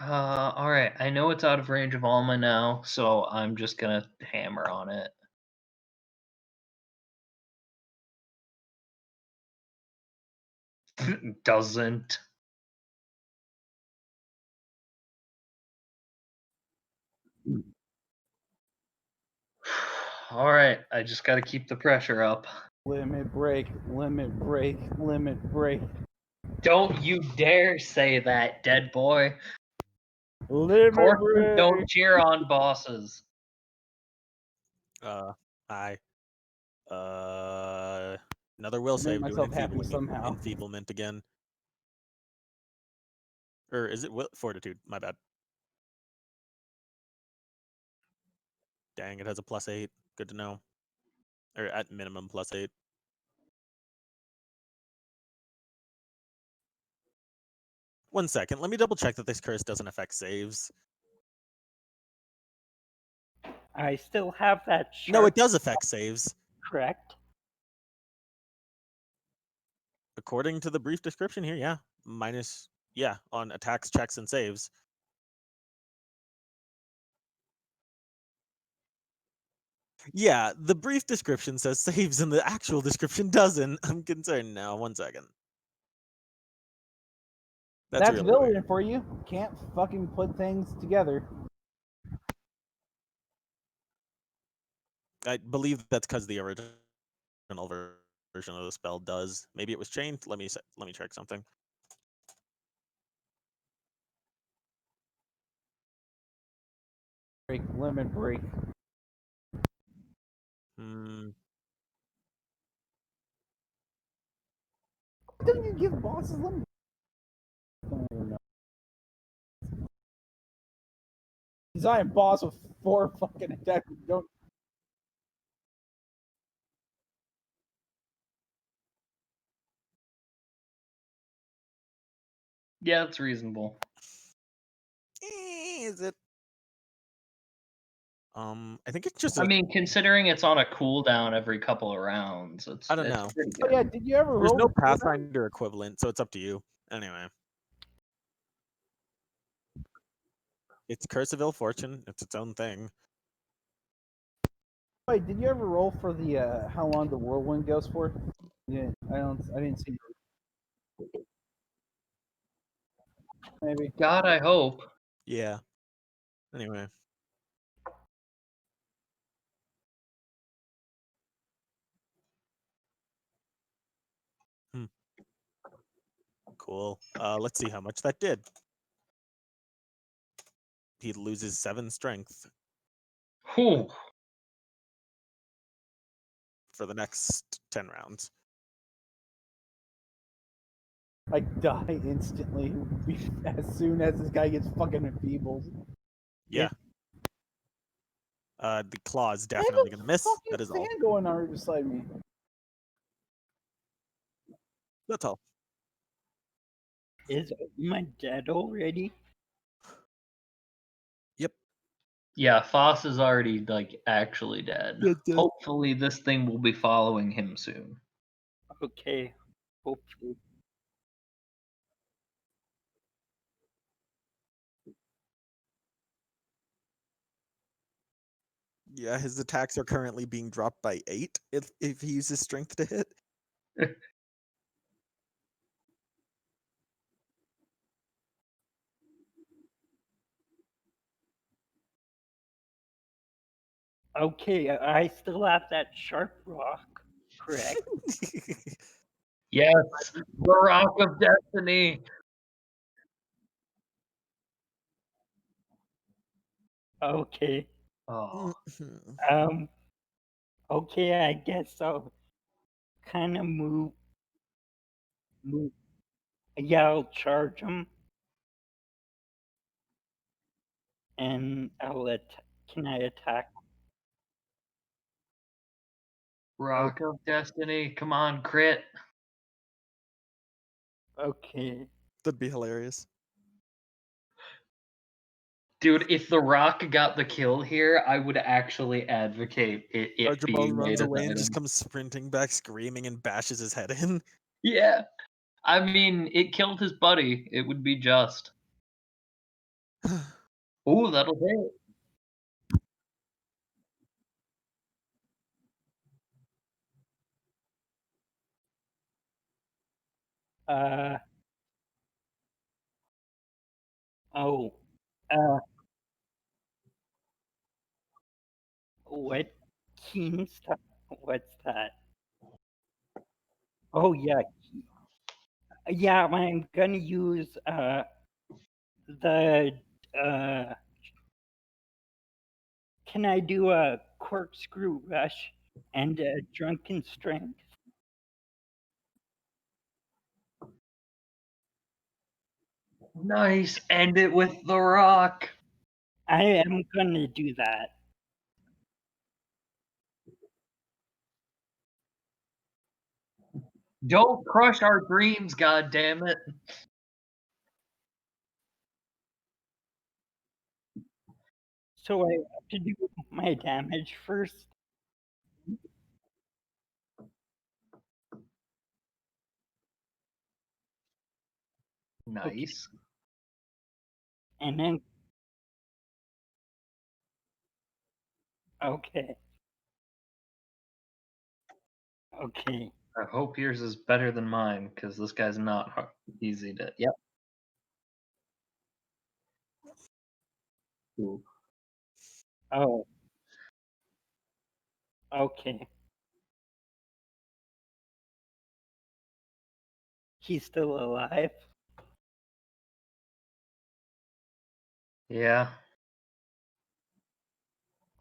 Alright. I know it's out of range of Alma now, so I'm just gonna hammer on it. Doesn't. Alright, I just gotta keep the pressure up. Limit break, limit break, limit break. Don't you dare say that, dead boy. Limit Corpses break. don't cheer on bosses. Hi. Another will Make save. Do an myself happy somehow. enfeeblement again. Or is it fortitude? My bad. Dang, it has a +8. Good to know. Or at minimum +8. One second. Let me double check that this curse doesn't affect saves. I still have that No, sharp, it does affect saves. correct? According to the brief description here, yeah. Yeah, on attacks, checks, and saves. Yeah, the brief description says saves and the actual description doesn't. I'm concerned now. One second. That's really villain weird. for you. Can't fucking put things together. I believe that's because the original version of the spell does. Maybe it was chained. Let me check something. Break, limit break. Hmm. Don't you give bosses limit? I don't even know. Giant boss with 4 fucking attacks. Don't. Yeah, it's reasonable. Is it? I think it's just. I mean, considering it's on a cooldown every couple of rounds, I don't know. pretty Oh good. yeah, did you ever There's roll? no the cooldown? Pathfinder equivalent, so it's up to you. Anyway, it's Curse of Ill Fortune. It's its own thing. Wait, did you ever roll for the how long the whirlwind goes for? Yeah, I didn't see. Maybe. God, I hope. Yeah. Anyway. Cool. Let's see how much that did. He loses 7 strength Whew. for the next 10 rounds. I die instantly as soon as this guy gets fucking enfeebled. Yeah. The claw is I have definitely a gonna miss. fucking That is all. fan going on right beside me. That's all. Is Uma dead already? Yep. Yeah, Foss is already like actually dead. Dead. Hopefully, this thing will be following him soon. Okay, hopefully. Yeah, his attacks are currently being dropped by 8 if he uses strength to hit. Okay, I still have that sharp rock, correct? Yes, the Rock of Destiny. Okay. Oh, Um. Okay, I guess I'll kind of move. Yeah, I'll charge him, and I'll Can I attack? Rock of Destiny. Come on, crit. Okay. That'd be hilarious. Dude, if the Rock got the kill here, I would actually advocate it Archibald being runs made as away and item. just comes sprinting back, screaming, and bashes his head in. Yeah. I mean, it killed his buddy. It would be just. Ooh, that'll hit. Uh. Oh. Uh. What? Keen stuff? What's that? Oh yeah. Yeah, I'm gonna use the uh. Can I do a corkscrew rush and a drunken strength? Nice. End it with the Rock. I am gonna do that. Don't crush our dreams, God damn it. So I have to do my damage first. Nice. And then okay. Okay. I hope yours is better than mine, because this guy's not easy to. Yep. Cool. Oh. Okay. He's still alive. Yeah.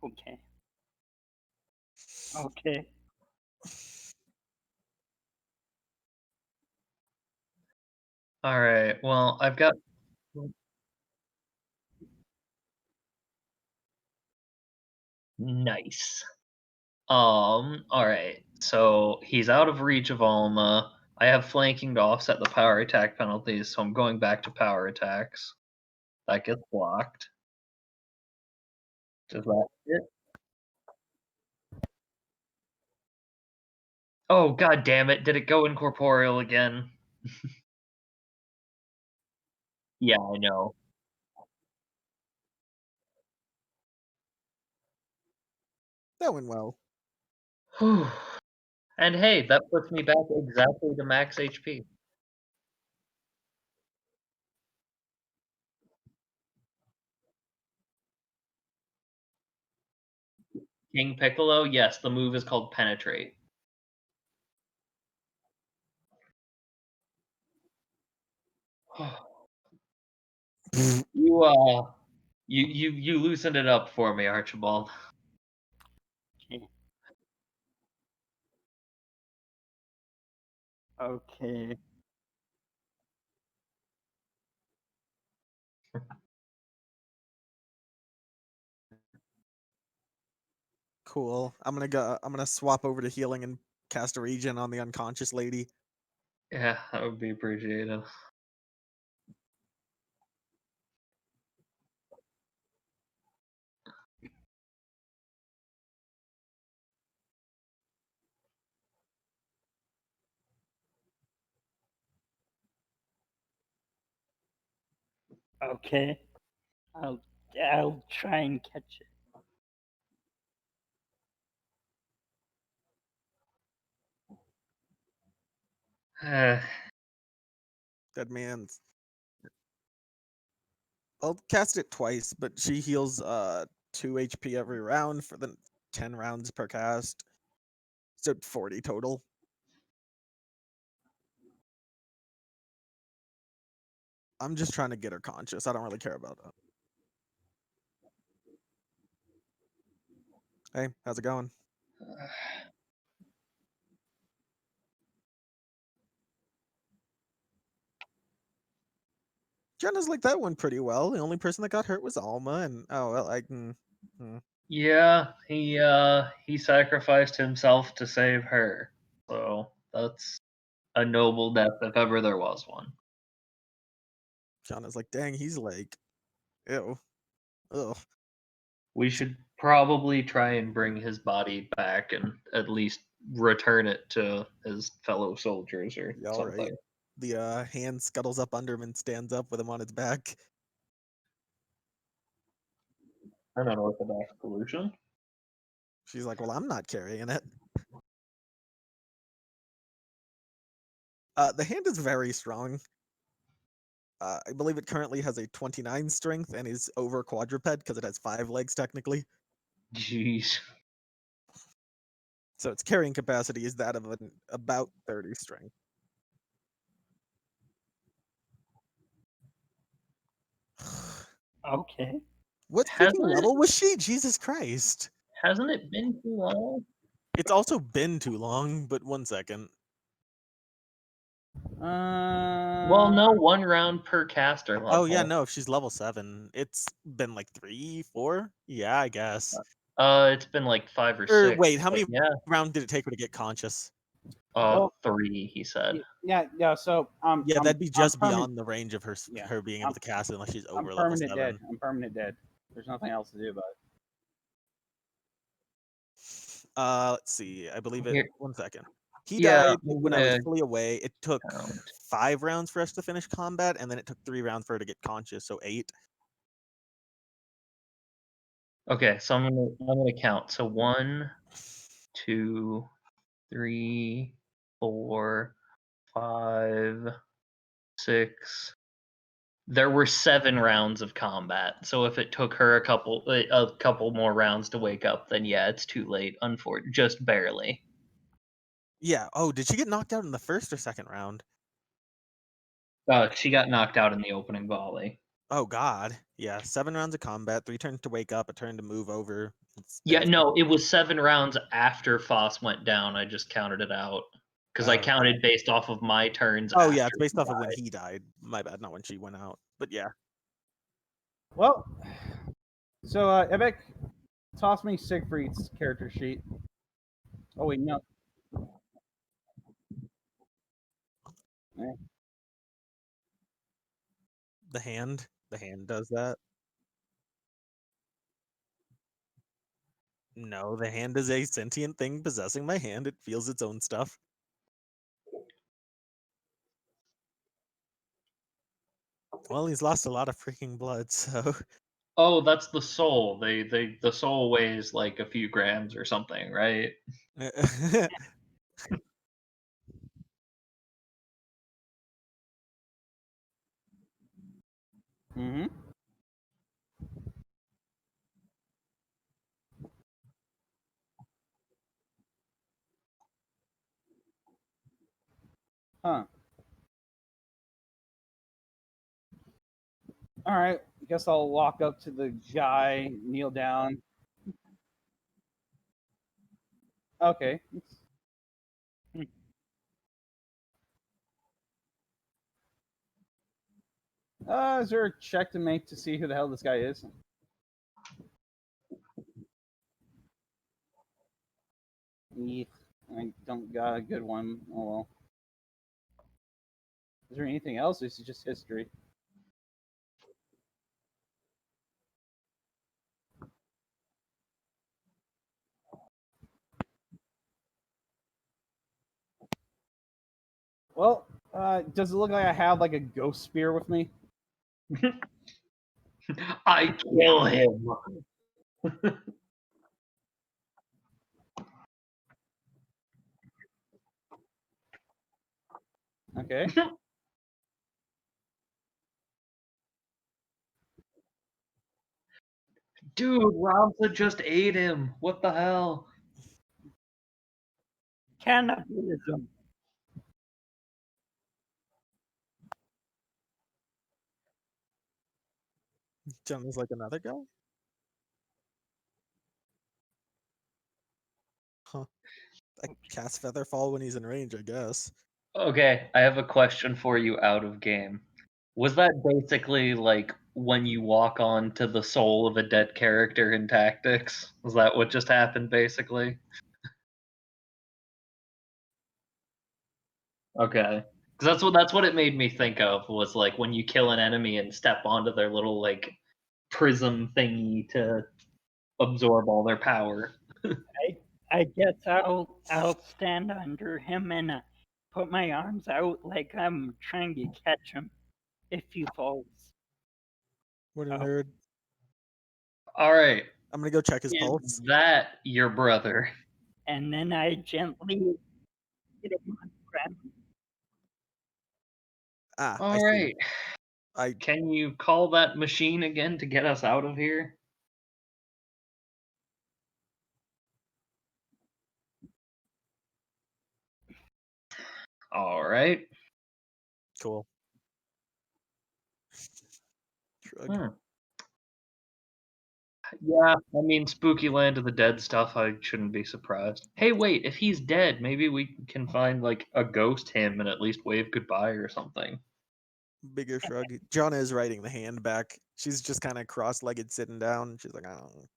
Okay. Okay. All right. Well, I've got. Nice. All right. So he's out of reach of Alma. I have flanking to offset the power attack penalties, so I'm going back to power attacks. That gets blocked. Does that hit? Oh, god damn it. Did it go incorporeal again? Yeah, I know. That went well. Whew. And hey, that puts me back exactly to max HP. King Piccolo, yes, the move is called Penetrate. You loosened it up for me, Archibald. Okay. Cool. I'm gonna swap over to healing and cast a regen on the unconscious lady. Yeah, that would be appreciated. Okay. I'll try and catch it. Dead man's. I'll cast it twice, but she heals 2 HP every round for the 10 rounds per cast. So 40 total. I'm just trying to get her conscious. I don't really care about that. Hey, how's it going? Jenna's like that one pretty well. The only person that got hurt was Alma, and oh well, I can. Yeah, he sacrificed himself to save her. So that's a noble death if ever there was one. Jenna's like, dang, he's like, ew, ugh. We should probably try and bring his body back and at least return it to his fellow soldiers or Yeah, all something. right. The hand scuttles up under him and stands up with him on its back. An unorthodox solution. She's like, well, I'm not carrying it. The hand is very strong. I believe it currently has a 29 strength and is over quadruped because it has 5 legs technically. Jeez. So its carrying capacity is that of about 30 strength. Okay. What Hasn't freaking it- level was she? Jesus Christ. Hasn't it been too long? It's also been too long, but 1 second. Well, no, 1 round per caster level. Oh yeah, no, if she's level 7, it's been like 3, 4? Yeah, I guess. It's been like 5 or 6. Wait, how but many Yeah. rounds did it take her to get conscious? Well- 3, he said. Yeah. So Yeah, that'd be I'm just permanent- beyond the range of her Yeah, her being able to cast it unless she's I'm over level permanent 7. dead. I'm permanent dead. There's nothing else to do about it. Let's see. I believe it. Here- 1 second. He Yeah, died I'm when I was gonna fully away. It took count. 5 rounds for us to finish combat, and then it took 3 rounds for her to get conscious, so 8. Okay, so I'm gonna count. So 1, 2, 3, 4, 5, 6. There were 7 rounds of combat. So if it took her a couple more rounds to wake up, then yeah, it's too late. Just barely. Yeah. Oh, did she get knocked out in the first or second round? She got knocked out in the opening volley. Oh God, yeah, 7 rounds of combat, 3 turns to wake up, a turn to move over. Yeah, no, it was 7 rounds after Foss went down. I just counted it out because I Oh. counted based off of my turns. Oh yeah, after it's based he off of when died. he died. My bad, not when she went out. But yeah, Well, so Ebek, toss me Siegfried's character sheet. Oh wait, no. the hand does that. No, the hand is a sentient thing possessing my hand. It feels its own stuff. Well, he's lost a lot of freaking blood, so Oh, that's the soul. The soul weighs like a few grams or something, right? Mm-hmm. Huh. All right. I guess I'll walk up to the guy, kneel down. Okay. Is there a check to make to see who the hell this guy is? Eek, I don't got a good one. Oh well. Is there anything else? This is just history. Well, does it look like I have like a ghost spear with me? I kill him. Okay. Dude, Ramza just ate him. What the hell? Cannibalism. John is like another guy? Huh. I cast Featherfall when he's in range, I guess. Okay, I have a question for you out of game. Was that basically like when you walk on to the soul of a dead character in Tactics? Was that what just happened basically? Okay. Because that's what it made me think of, was like when you kill an enemy and step onto their little like prism thingy to absorb all their power. I guess I'll stand under him and put my arms out like I'm trying to catch him if he falls. What a Oh. nerd. Alright. I'm gonna go check his Is pulse. that your brother? And then I gently hit him on the ground. Ah, I see. Alright. I Can you call that machine again to get us out of here? Alright. cool. Shrug. Hmm. Yeah, I mean, Spooky Land of the Dead stuff, I shouldn't be surprised. Hey, wait, if he's dead, maybe we can find, like, a ghost him and at least wave goodbye or something. Bigger shrug. Jonna is riding the hand back. She's just kind of cross-legged sitting down. She's like, oh.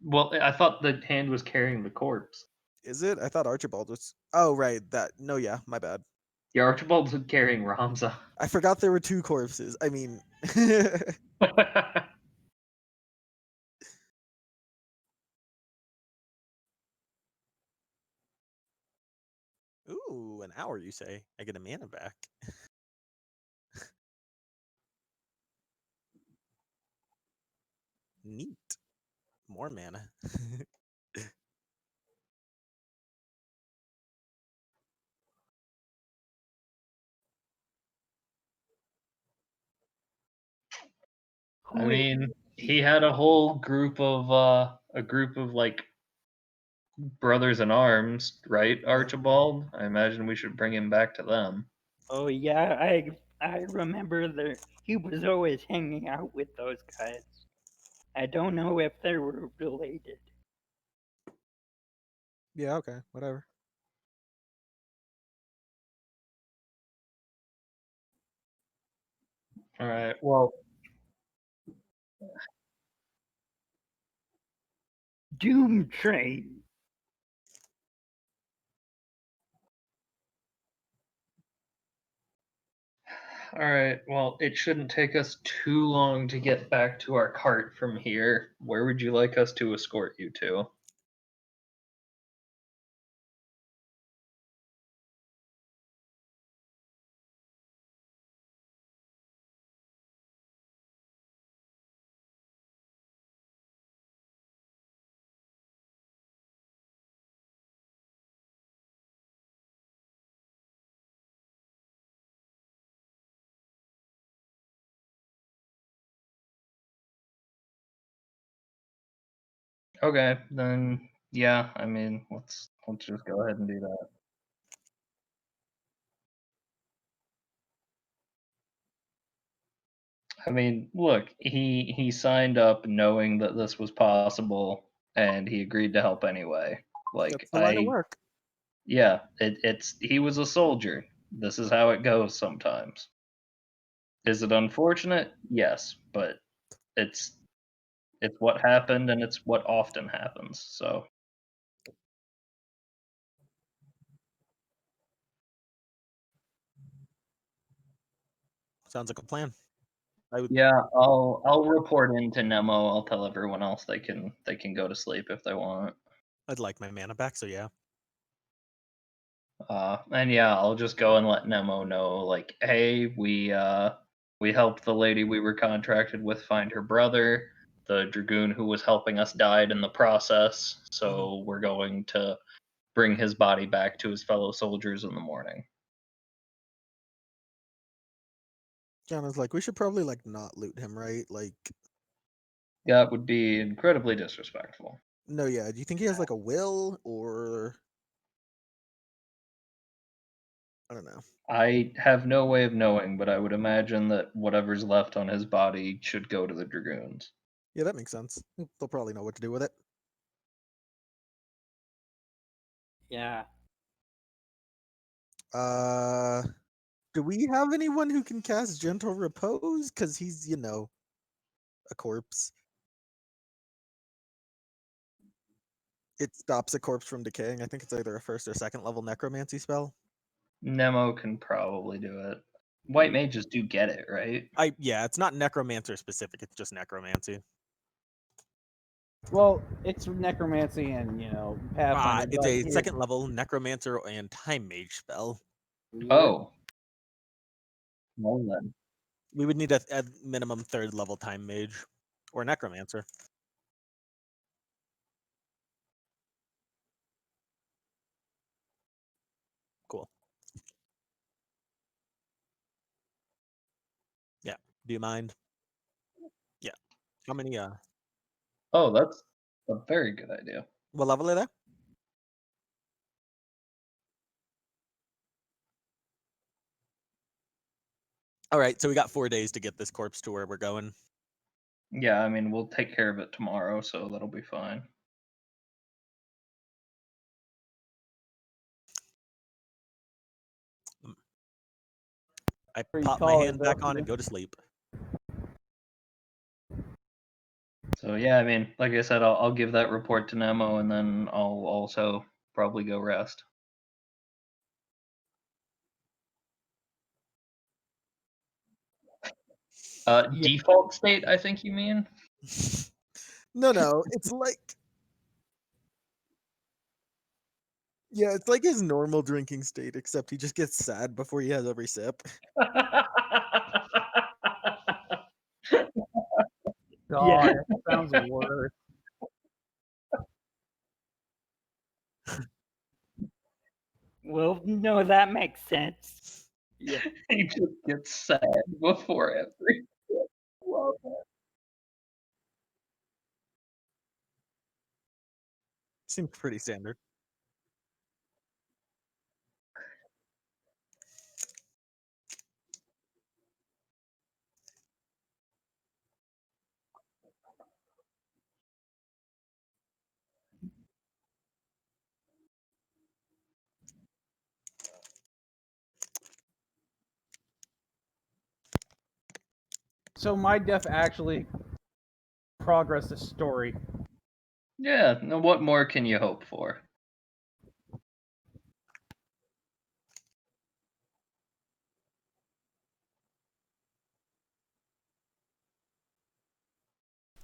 Well, I thought the hand was carrying the corpse. Is it? I thought Archibald was. Oh, right. That. No, yeah, my bad. Yeah, Archibald's carrying Ramza. I forgot there were 2 corpses. I mean. Ooh, an hour, you say? I get a mana back. Neat. More mana. I Who is mean, he had a whole group of, like, brothers in arms, right, Archibald? I imagine we should bring him back to them. Oh yeah, I remember he was always hanging out with those guys. I don't know if they were related. Yeah, okay, whatever. All right. Well, Doom Train. all right. Well, it shouldn't take us too long to get back to our cart from here. Where would you like us to escort you to? Okay, then yeah, I mean, let's just go ahead and do that. I mean, look, he signed up knowing that this was possible and he agreed to help anyway. Like That's the line of work. yeah, it's he was a soldier. This is how it goes sometimes. Is it unfortunate? Yes, but it's it's what happened and it's what often happens. So, Sounds like a plan. I would, yeah, I'll report into Nemo. I'll tell everyone else they can go to sleep if they want. I'd like my mana back, so yeah. And yeah, I'll just go and let Nemo know, like, hey, we helped the lady we were contracted with find her brother. The dragoon who was helping us died in the process, so we're going to bring his body back to his fellow soldiers in the morning. John like, we should probably like not loot him, right? Like, That would be incredibly disrespectful. no, yeah. Do you think he has like a will, or I don't know? I have no way of knowing, but I would imagine that whatever's left on his body should go to the dragoons. Yeah, that makes sense. They'll probably know what to do with it. Yeah. Uh, do we have anyone who can cast Gentle Repose? Because he's, a corpse. It stops a corpse from decaying. I think it's either a first or second level necromancy spell. Nemo can probably do it. White mages do get it, right? Yeah, it's not necromancer specific. It's just necromancy. Well, it's necromancy and Pathfinder. It's but a here's- second level necromancer and time mage spell. Oh. Well then. We would need a minimum third level time mage or necromancer. Cool. Yeah. Do you mind? Yeah. How many? Oh, that's a very good idea. What level are they? All right. So we got 4 days to get this corpse to where we're going. Yeah, I mean, we'll take care of it tomorrow, so that'll be fine. I Pretty pop my tall, hand back though, on yeah. and go to sleep. So yeah, I mean, like I said, I'll give that report to Nemo, and then I'll also probably go rest. Yeah. Default state, I think you mean? No. It's like. Yeah, it's like his normal drinking state, except he just gets sad before he has every sip. God, that sounds worse. Well, no, that makes sense. Yeah. He just gets sad before every. Love it. Seems pretty standard. So my death actually progressed the story. Yeah, now what more can you hope for?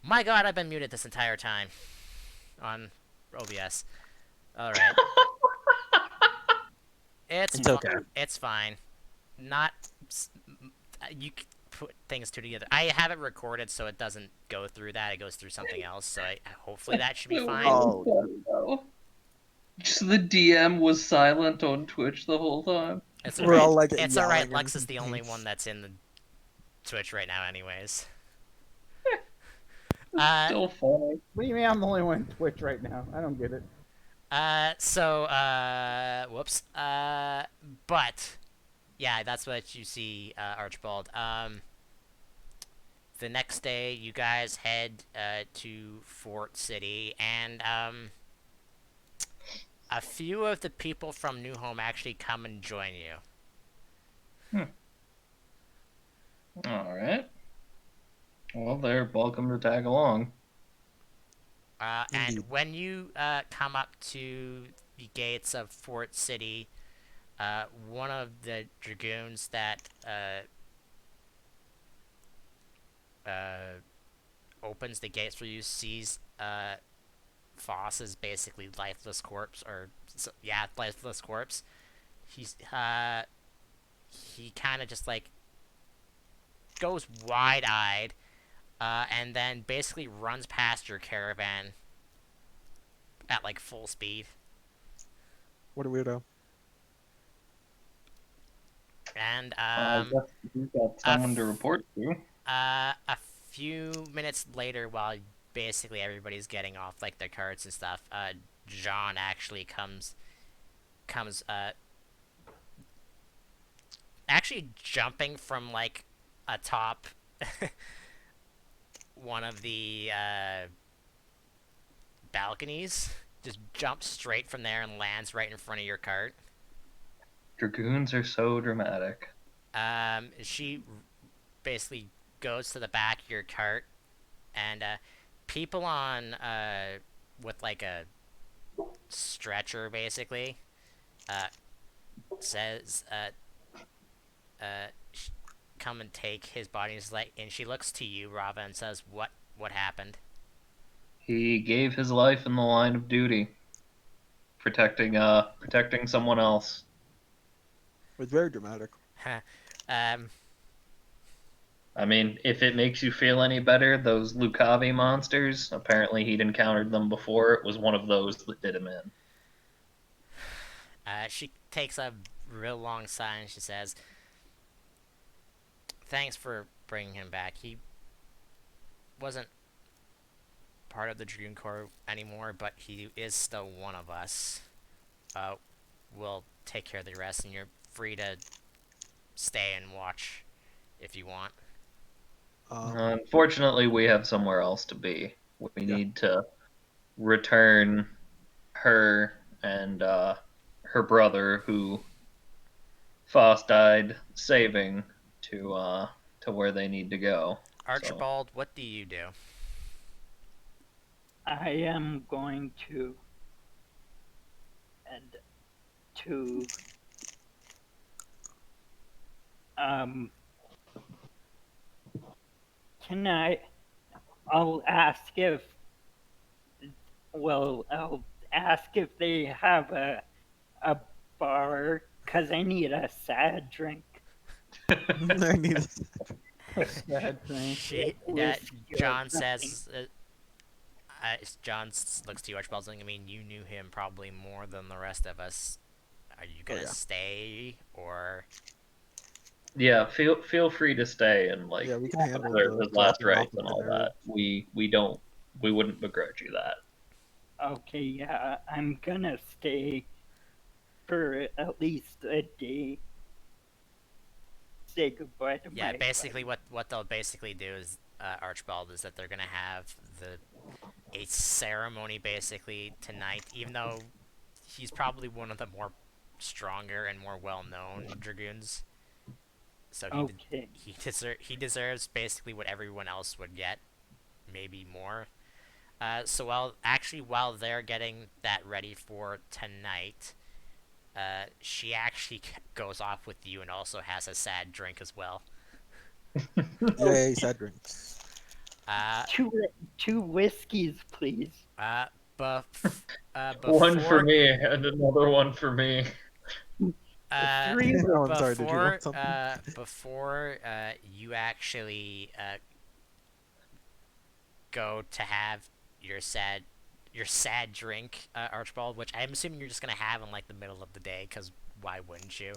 My God, I've been muted this entire time on OBS. All right, It's okay. It's fine. Not you put things two together. I have it recorded so it doesn't go through that. It goes through something else. So hopefully that should be It was fine. Oh. funny, though. Just the DM was silent on Twitch the whole time. It's We're all alright. like It's alright. yelling Lex and is the only one that's in the Twitch right now, anyways. Still funny. What do you mean I'm the only one on Twitch right now? I don't get it. Whoops. But yeah, that's what you see, Archibald. The next day, you guys head to Fort City, and a few of the people from New Home actually come and join you. Alright. Well, they're welcome to tag along. And Indeed. when you come up to the gates of Fort City, one of the dragoons that opens the gates for you sees Foss's basically lifeless corpse, or yeah, lifeless corpse. He kind of just like goes wide-eyed, and then basically runs past your caravan at like full speed. What a weirdo. And I guess we've got someone to report to. a few minutes later, while basically everybody's getting off like their carts and stuff, John actually comes actually jumping from like atop one of the balconies, just jumps straight from there and lands right in front of your cart. Dragoons are so dramatic. She basically goes to the back of your cart, and people on with like a stretcher basically says come and take his body. And she looks to you, Rava, and says, what happened? He gave his life in the line of duty, protecting someone else. It was very dramatic. um I mean, if it makes you feel any better, those Lucavi monsters, apparently he'd encountered them before. It was one of those that did him in. She takes a real long sigh and she says, thanks for bringing him back. He wasn't part of the Dragoon Corps anymore, but he is still one of us. We'll take care of the rest, and you're free to stay and watch if you want. Unfortunately, we have somewhere else to be. We need to return her and her brother, who Foss died saving, to where they need to go. Archibald, what do you do? I am going to head to can I'll ask if I'll ask if they have a bar, cause I need a sad drink. I need Bad thing. John says. John looks to you, Archibald, saying, I mean, you knew him probably more than the rest of us. Are you gonna stay, or? Yeah, feel free to stay and like we can handle observe the his last dropping off rites of and all dinner. that. We wouldn't begrudge you that. Okay, yeah, I'm gonna stay for at least a day. Say goodbye to Yeah, my basically buddy. what they'll basically do is Archibald is that they're gonna have a ceremony basically tonight, even though he's probably one of the more stronger and more well-known dragoons. So Okay. he deserves basically what everyone else would get, maybe more. So while they're getting that ready for tonight, she actually goes off with you and also has a sad drink as well. Yay, sad drinks. Uh, Two whiskeys, please. buff, One for before, me and another one for me. uh, Three Oh, I'm sorry. Did you want something? before, you actually, go to have your sad, your sad drink, Archibald, which I'm assuming you're just gonna have in like the middle of the day, cause why wouldn't you?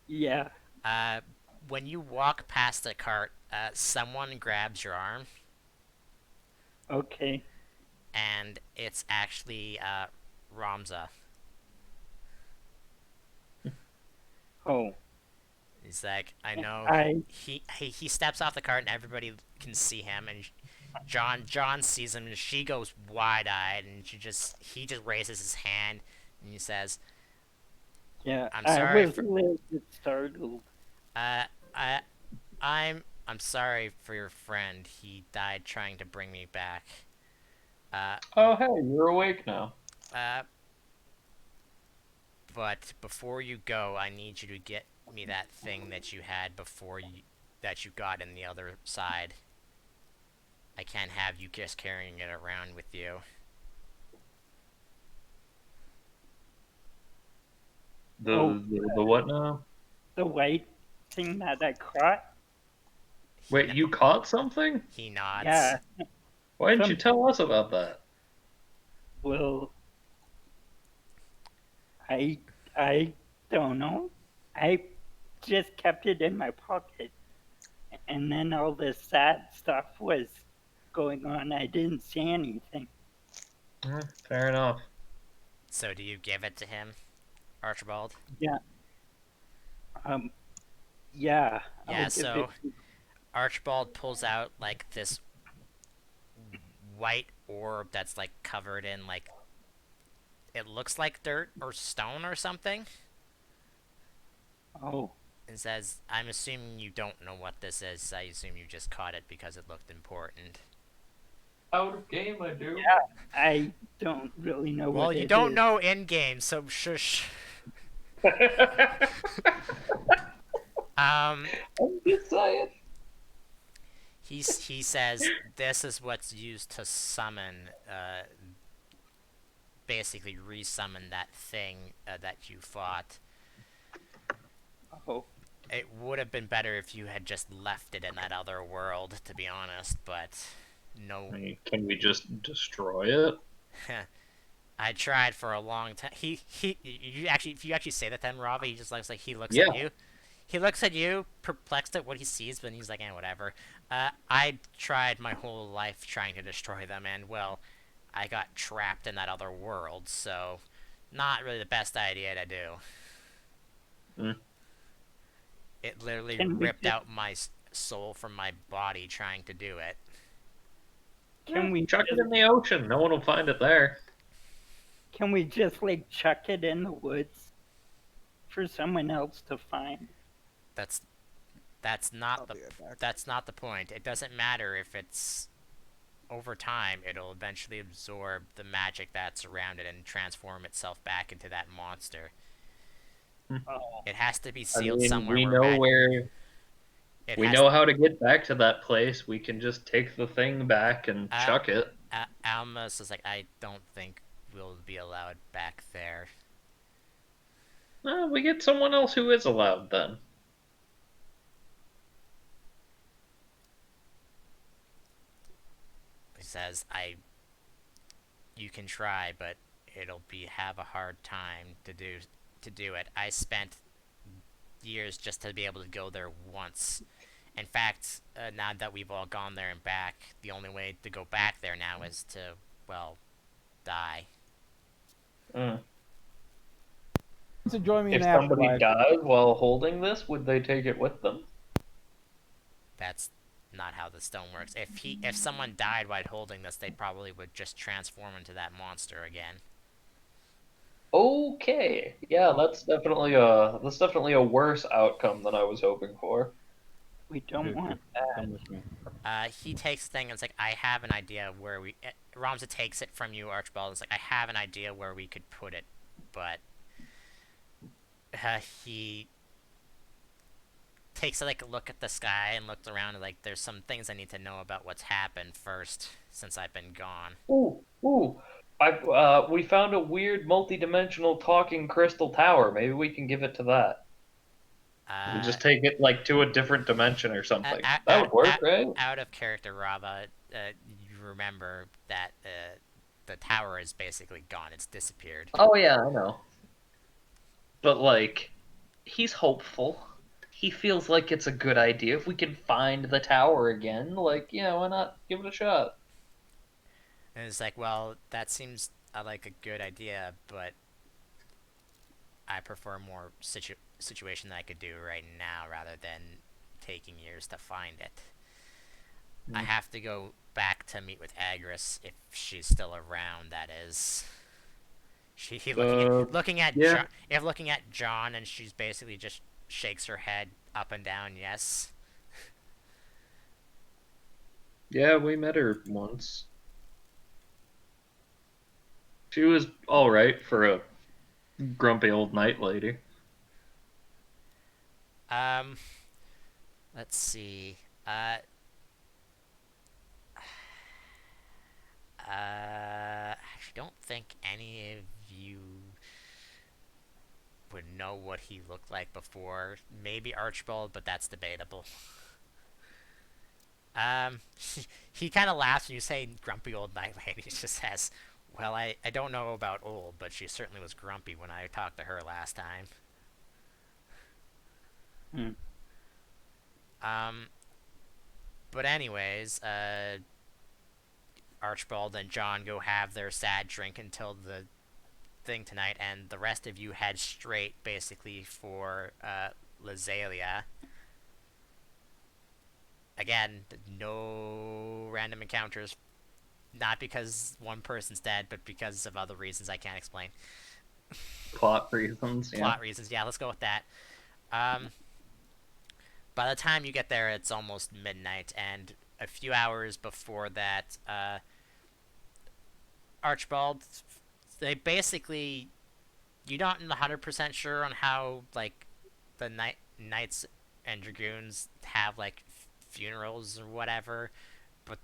Yeah. Uh, when you walk past the cart, someone grabs your arm, Okay. and it's actually Ramza. Oh. He's like, I know. I He steps off the cart, and everybody can see him. And John sees him, and she goes wide-eyed, and he just raises his hand, and he says, yeah. "I'm I sorry was for a little bit startled. uh I I'm sorry for your friend. He died trying to bring me back. Uh Oh, hey, you're awake now. uh." But before you go, I need you to get me that thing that you had before that you got in the other side. I can't have you just carrying it around with you. Oh. The what now? The white thing that I caught. He Wait, no- you caught something? he nods. Yeah. Why didn't you Some- tell us about that? Well, I don't know. I just kept it in my pocket, and then all this sad stuff was going on. I didn't see anything. Fair enough. So do you give it to him, Archibald? Yeah. Yeah. Yeah, I'll give so it. Archibald pulls out like this white orb that's like covered in like it looks like dirt or stone or something. Oh. And says, I'm assuming you don't know what this is. I assume you just caught it because it looked important. Out of game, I do. Yeah. I don't really know Well, what you it don't is. know in game, so shush. I'm just saying. He says this is what's used to summon, basically resummon that thing that you fought. Oh. It would have been better if you had just left it in that other world, to be honest, but no. Can we just destroy it? I tried for a long time. You actually, if you actually say that to him, Ravi, he just looks like he looks Yeah. at you. He looks at you, perplexed at what he sees, but he's like, eh, whatever. I tried my whole life trying to destroy them, and, well, I got trapped in that other world, so not really the best idea to do. Mm. It literally Can we ripped just- out my soul from my body trying to do it. Can we Chuck it just, in the ocean. No one will find it there. can we just like chuck it in the woods for someone else to find? That's I'll not be right back. that's not the point. It doesn't matter if it's over time, it'll eventually absorb the magic that's around it and transform itself back into that monster. Oh. It has to be I sealed mean, somewhere we where know where. it We has know how to get back to that place. We can just take the thing back and chuck it. Alma says like, I don't think we'll be allowed back there. We get someone else who is allowed then. He says, you can try, but it'll have a hard time to do it. I spent years just to be able to go there once. In fact, now that we've all gone there and back, the only way to go back there now is to, well, die. To join me If in somebody Afterlife. died while holding this, would they take it with them? That's not how the stone works. If someone died while holding this, they probably would just transform into that monster again. Okay, yeah, that's definitely a worse outcome than I was hoping for. We don't want Come that. with me. He takes the thing and it's like, I have an idea of where we. Ramza takes it from you, Archibald. It's like, I have an idea where we could put it, but he takes like a look at the sky and looks around and like, there's some things I need to know about what's happened first since I've been gone. Ooh. We found a weird multi-dimensional talking crystal tower. Maybe we can give it to that. We Uh, just take it like to a different dimension or uh, something. out, That out, would work, out, right? out of character, Rava. You remember that the tower is basically gone. It's disappeared. Oh yeah, I know. But like, he's hopeful. He feels like it's a good idea if we can find the tower again. Like, yeah, why not give it a shot? And it's like, well, that seems like a good idea, but I prefer a more situation that I could do right now rather than taking years to find it. I have to go back to meet with Agris if she's still around. That is. Looking at yeah. John, if looking at John and she's basically just shakes her head up and down. Yes. Yeah, we met her once. She was all right for a grumpy old night lady. Um. Let's see. I actually don't think any of you would know what he looked like before. Maybe Archibald, but that's debatable. He kind of laughs when you say grumpy old night lady. He just says, well, I don't know about old, but she certainly was grumpy when I talked to her last time. Hmm. Um, but anyways, Archibald and John go have their sad drink until the thing tonight, and the rest of you head straight, basically, for, Lazalia. Again, no random encounters. Not because one person's dead, but because of other reasons I can't explain. Plot reasons, yeah. Plot reasons, yeah, let's go with that. By the time you get there, it's almost midnight, and a few hours before that, Archibald, they basically, you're not 100% sure on how, like, the knights and dragoons have, like, funerals or whatever, but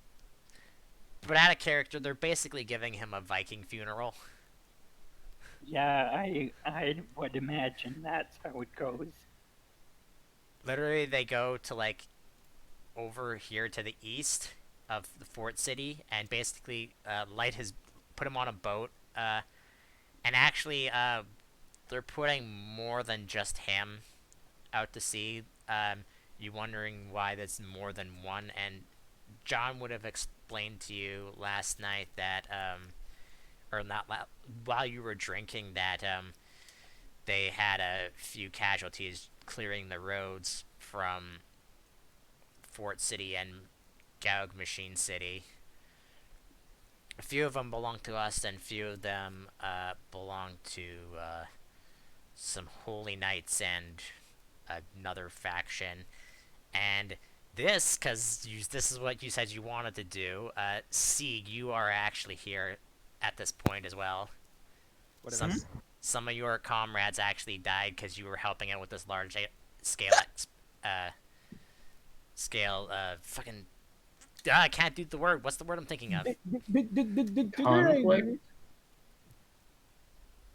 out of character, they're basically giving him a Viking funeral. Yeah, I would imagine that's how it goes. Literally, they go to, like, over here to the east of the fort city and basically put him on a boat, and actually, they're putting more than just him out to sea. You wondering why there's more than one, and John would have explained to you last night that, or not while you were drinking, that they had a few casualties clearing the roads from Fort City and Gaug Machine City. A few of them belong to us, and few of them belong to some holy knights and another faction. And this, because this is what you said you wanted to do, Sieg, you are actually here at this point as well. What Some, else? some of your comrades actually died because you were helping out with this large scale, fucking. I can't do the word. What's the word I'm thinking of? Conflict?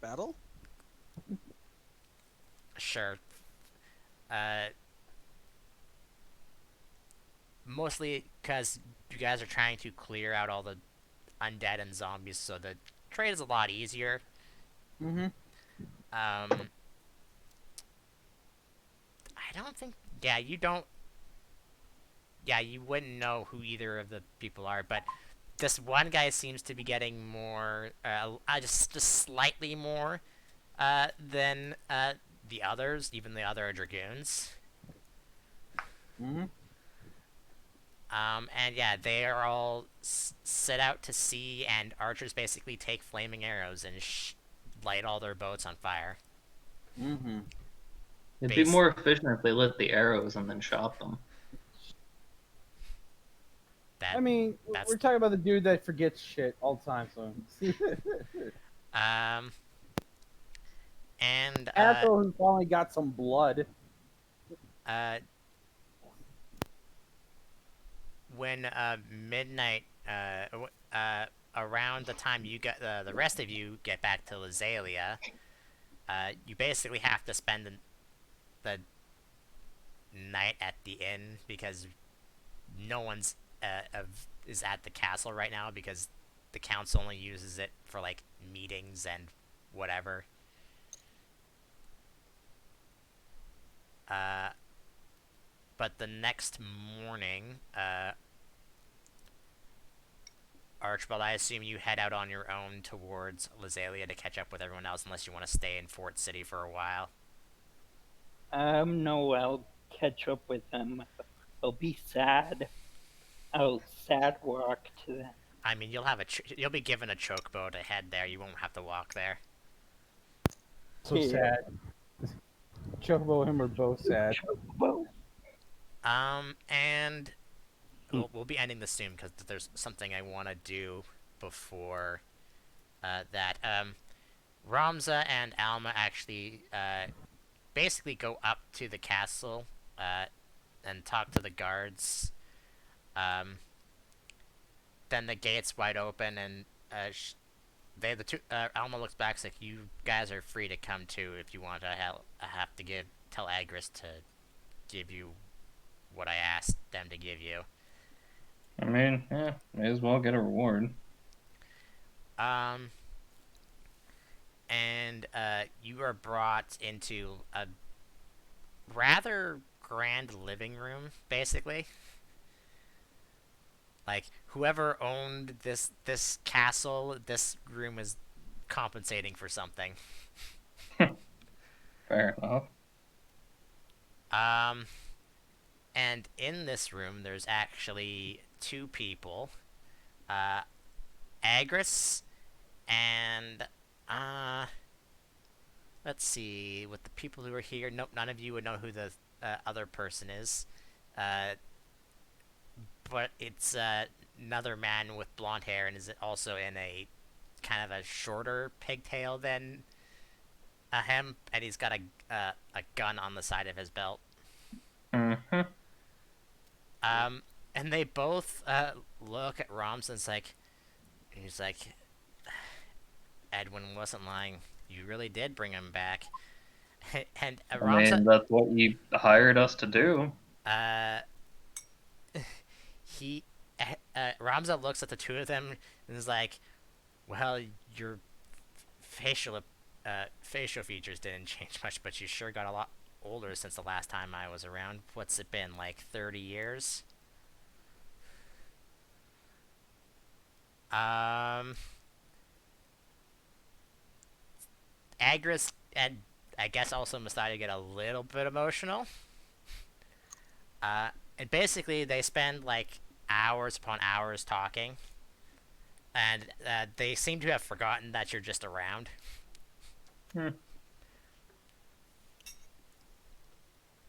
Battle? Sure. Mostly because you guys are trying to clear out all the undead and zombies, so the trade is a lot easier. Mm-hmm. I don't think. Yeah, you don't. Yeah, you wouldn't know who either of the people are, but this one guy seems to be getting more, just slightly more, than the others, even the other dragoons. Mm-hmm. And yeah, they are all set out to sea, and archers basically take flaming arrows and light all their boats on fire. Mm-hmm. It'd Base- be more efficient if they lit the arrows and then shot them. That I mean, that's we're talking about the dude that forgets shit all the time. So, um and asshole who finally got some blood. uh when midnight around the time you get the rest of you get back to Lazalia, you basically have to spend the night at the inn because no one's is at the castle right now because the council only uses it for like meetings and whatever. But the next morning, Archibald, I assume you head out on your own towards Lazalia to catch up with everyone else, unless you want to stay in Fort City for a while. No, I'll catch up with them. I'll be sad. I'll sad walk to them. I mean, you'll be given a chokebow to head there. You won't have to walk there. So Yeah. sad. Chocobo and him are both sad. Well, And we'll be ending this soon because there's something I want to do before that. Ramza and Alma actually basically go up to the castle and talk to the guards. Then the gate's wide open, and Alma looks back, like, you guys are free to come too if you want. I have to tell Agris to give you what I asked them to give you. I mean, may as well get a reward. And you are brought into a rather grand living room, basically. Like, whoever owned this castle, this room is compensating for something. Fair enough. And in this room, there's actually two people. Agris and, let's see, with the people who are here, nope, none of you would know who the other person is. But it's another man with blonde hair and is also in a kind of a shorter pigtail than him, and he's got a gun on the side of his belt. Mm-hmm. And they both look at Roms and he's like, Edwin wasn't lying. You really did bring him back. And I Roms, mean, that's what you hired us to do. he Ramza looks at the two of them and is like, well, your facial features didn't change much, but you sure got a lot older since the last time I was around. What's it been, like 30 years? Agris and I guess also Mustadi get a little bit emotional. And basically they spend like hours upon hours talking, and they seem to have forgotten that you're just around.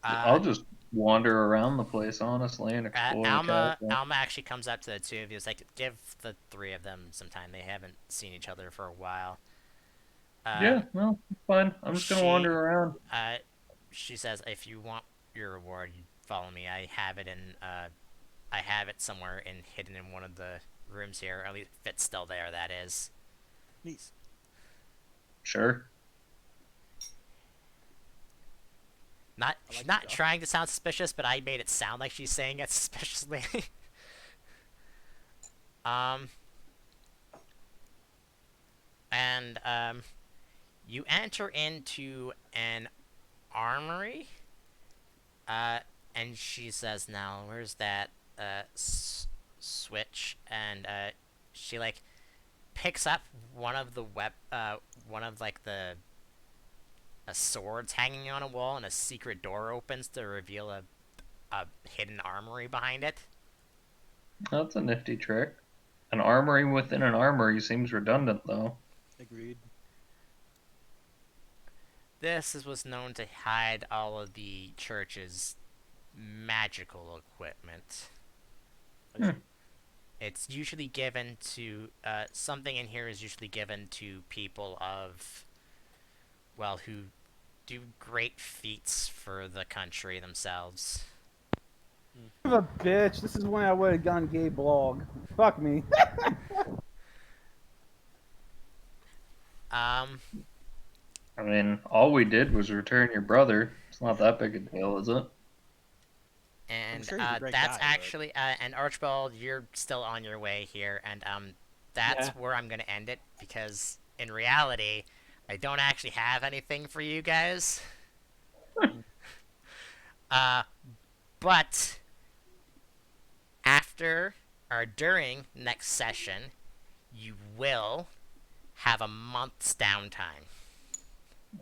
I'll just wander around the place, honestly, and explore the Alma castle. actually comes up to the two of you. It's like, give the three of them some time. They haven't seen each other for a while. Yeah, no, it's fine. I'm just gonna wander around. She says, if you want your reward, you follow me. I have it somewhere hidden in one of the rooms here. Or at least if it's still there, that is. Please. Sure. She's not trying to sound suspicious, but I made it sound like she's saying it suspiciously. You enter into an armory, and she says, now, where's that, switch? And, she, like, picks up one of the swords hanging on a wall, and a secret door opens to reveal a hidden armory behind it. That's a nifty trick. An armory within an armory seems redundant, though. Agreed. was known to hide all of the church's magical equipment. Hmm. It's usually given to something in here is usually given to people of, well, who do great feats for the country themselves. Son of a bitch. This is when I would have gone gay blog. Fuck me. Um, I mean, all we did was return your brother. It's not that big a deal, is it? and sure he's a great that's guy, but- actually and Archibald, you're still on your way here, and that's Yeah. where I'm gonna end it because in reality, I don't actually have anything for you guys. But after or during next session, you will have a month's downtime.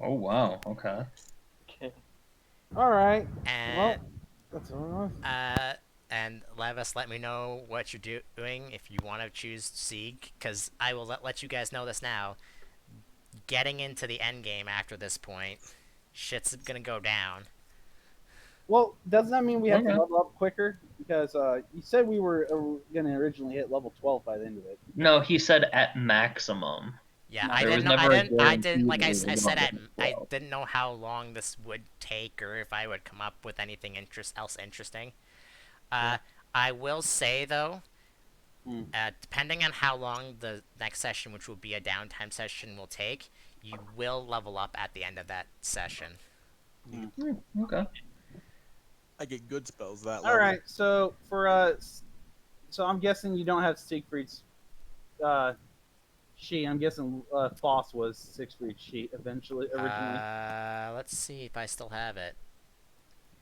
Oh wow. Okay. Okay. All right. And That's all. and Levis, let me know what you're doing if you want to choose Sieg, because I will let you guys know this now. Getting into the end game after this point, shit's gonna go down. Well, doesn't that mean we have to Okay. level up quicker? Because you said we were gonna originally hit level 12 by the end of it. No, he said at maximum. Yeah, No, I there didn't was know. I never a didn't. I didn't. guarantee Like that I, we were I said, gonna get I 12. didn't know how long this would take, or if I would come up with anything else interesting. I will say though, depending on how long the next session, which will be a downtime session, will take, you will level up at the end of that session. Okay. I get good spells that All level. right. So for so I'm guessing you don't have Siegfried's sheet. I'm guessing Foss was Siegfried's sheet originally. Let's see if I still have it.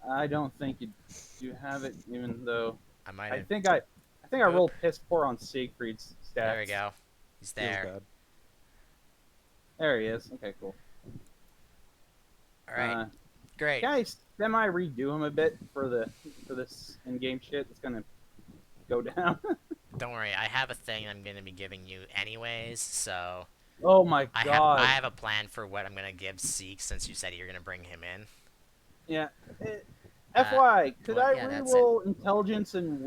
I don't think you have it, even though I might I have. think I rolled piss poor on Siegfried's stats. There we go. He's Feels there. bad. There he is. Okay, cool. All right. Great. Can I semi redo him a bit for this in-game shit? It's gonna go down. Don't worry. I have a thing I'm gonna be giving you anyways. So Oh my I god. have a plan for what I'm gonna give Seek since you said you're gonna bring him in. Yeah. FYI, could well, I yeah, that's it. reroll intelligence and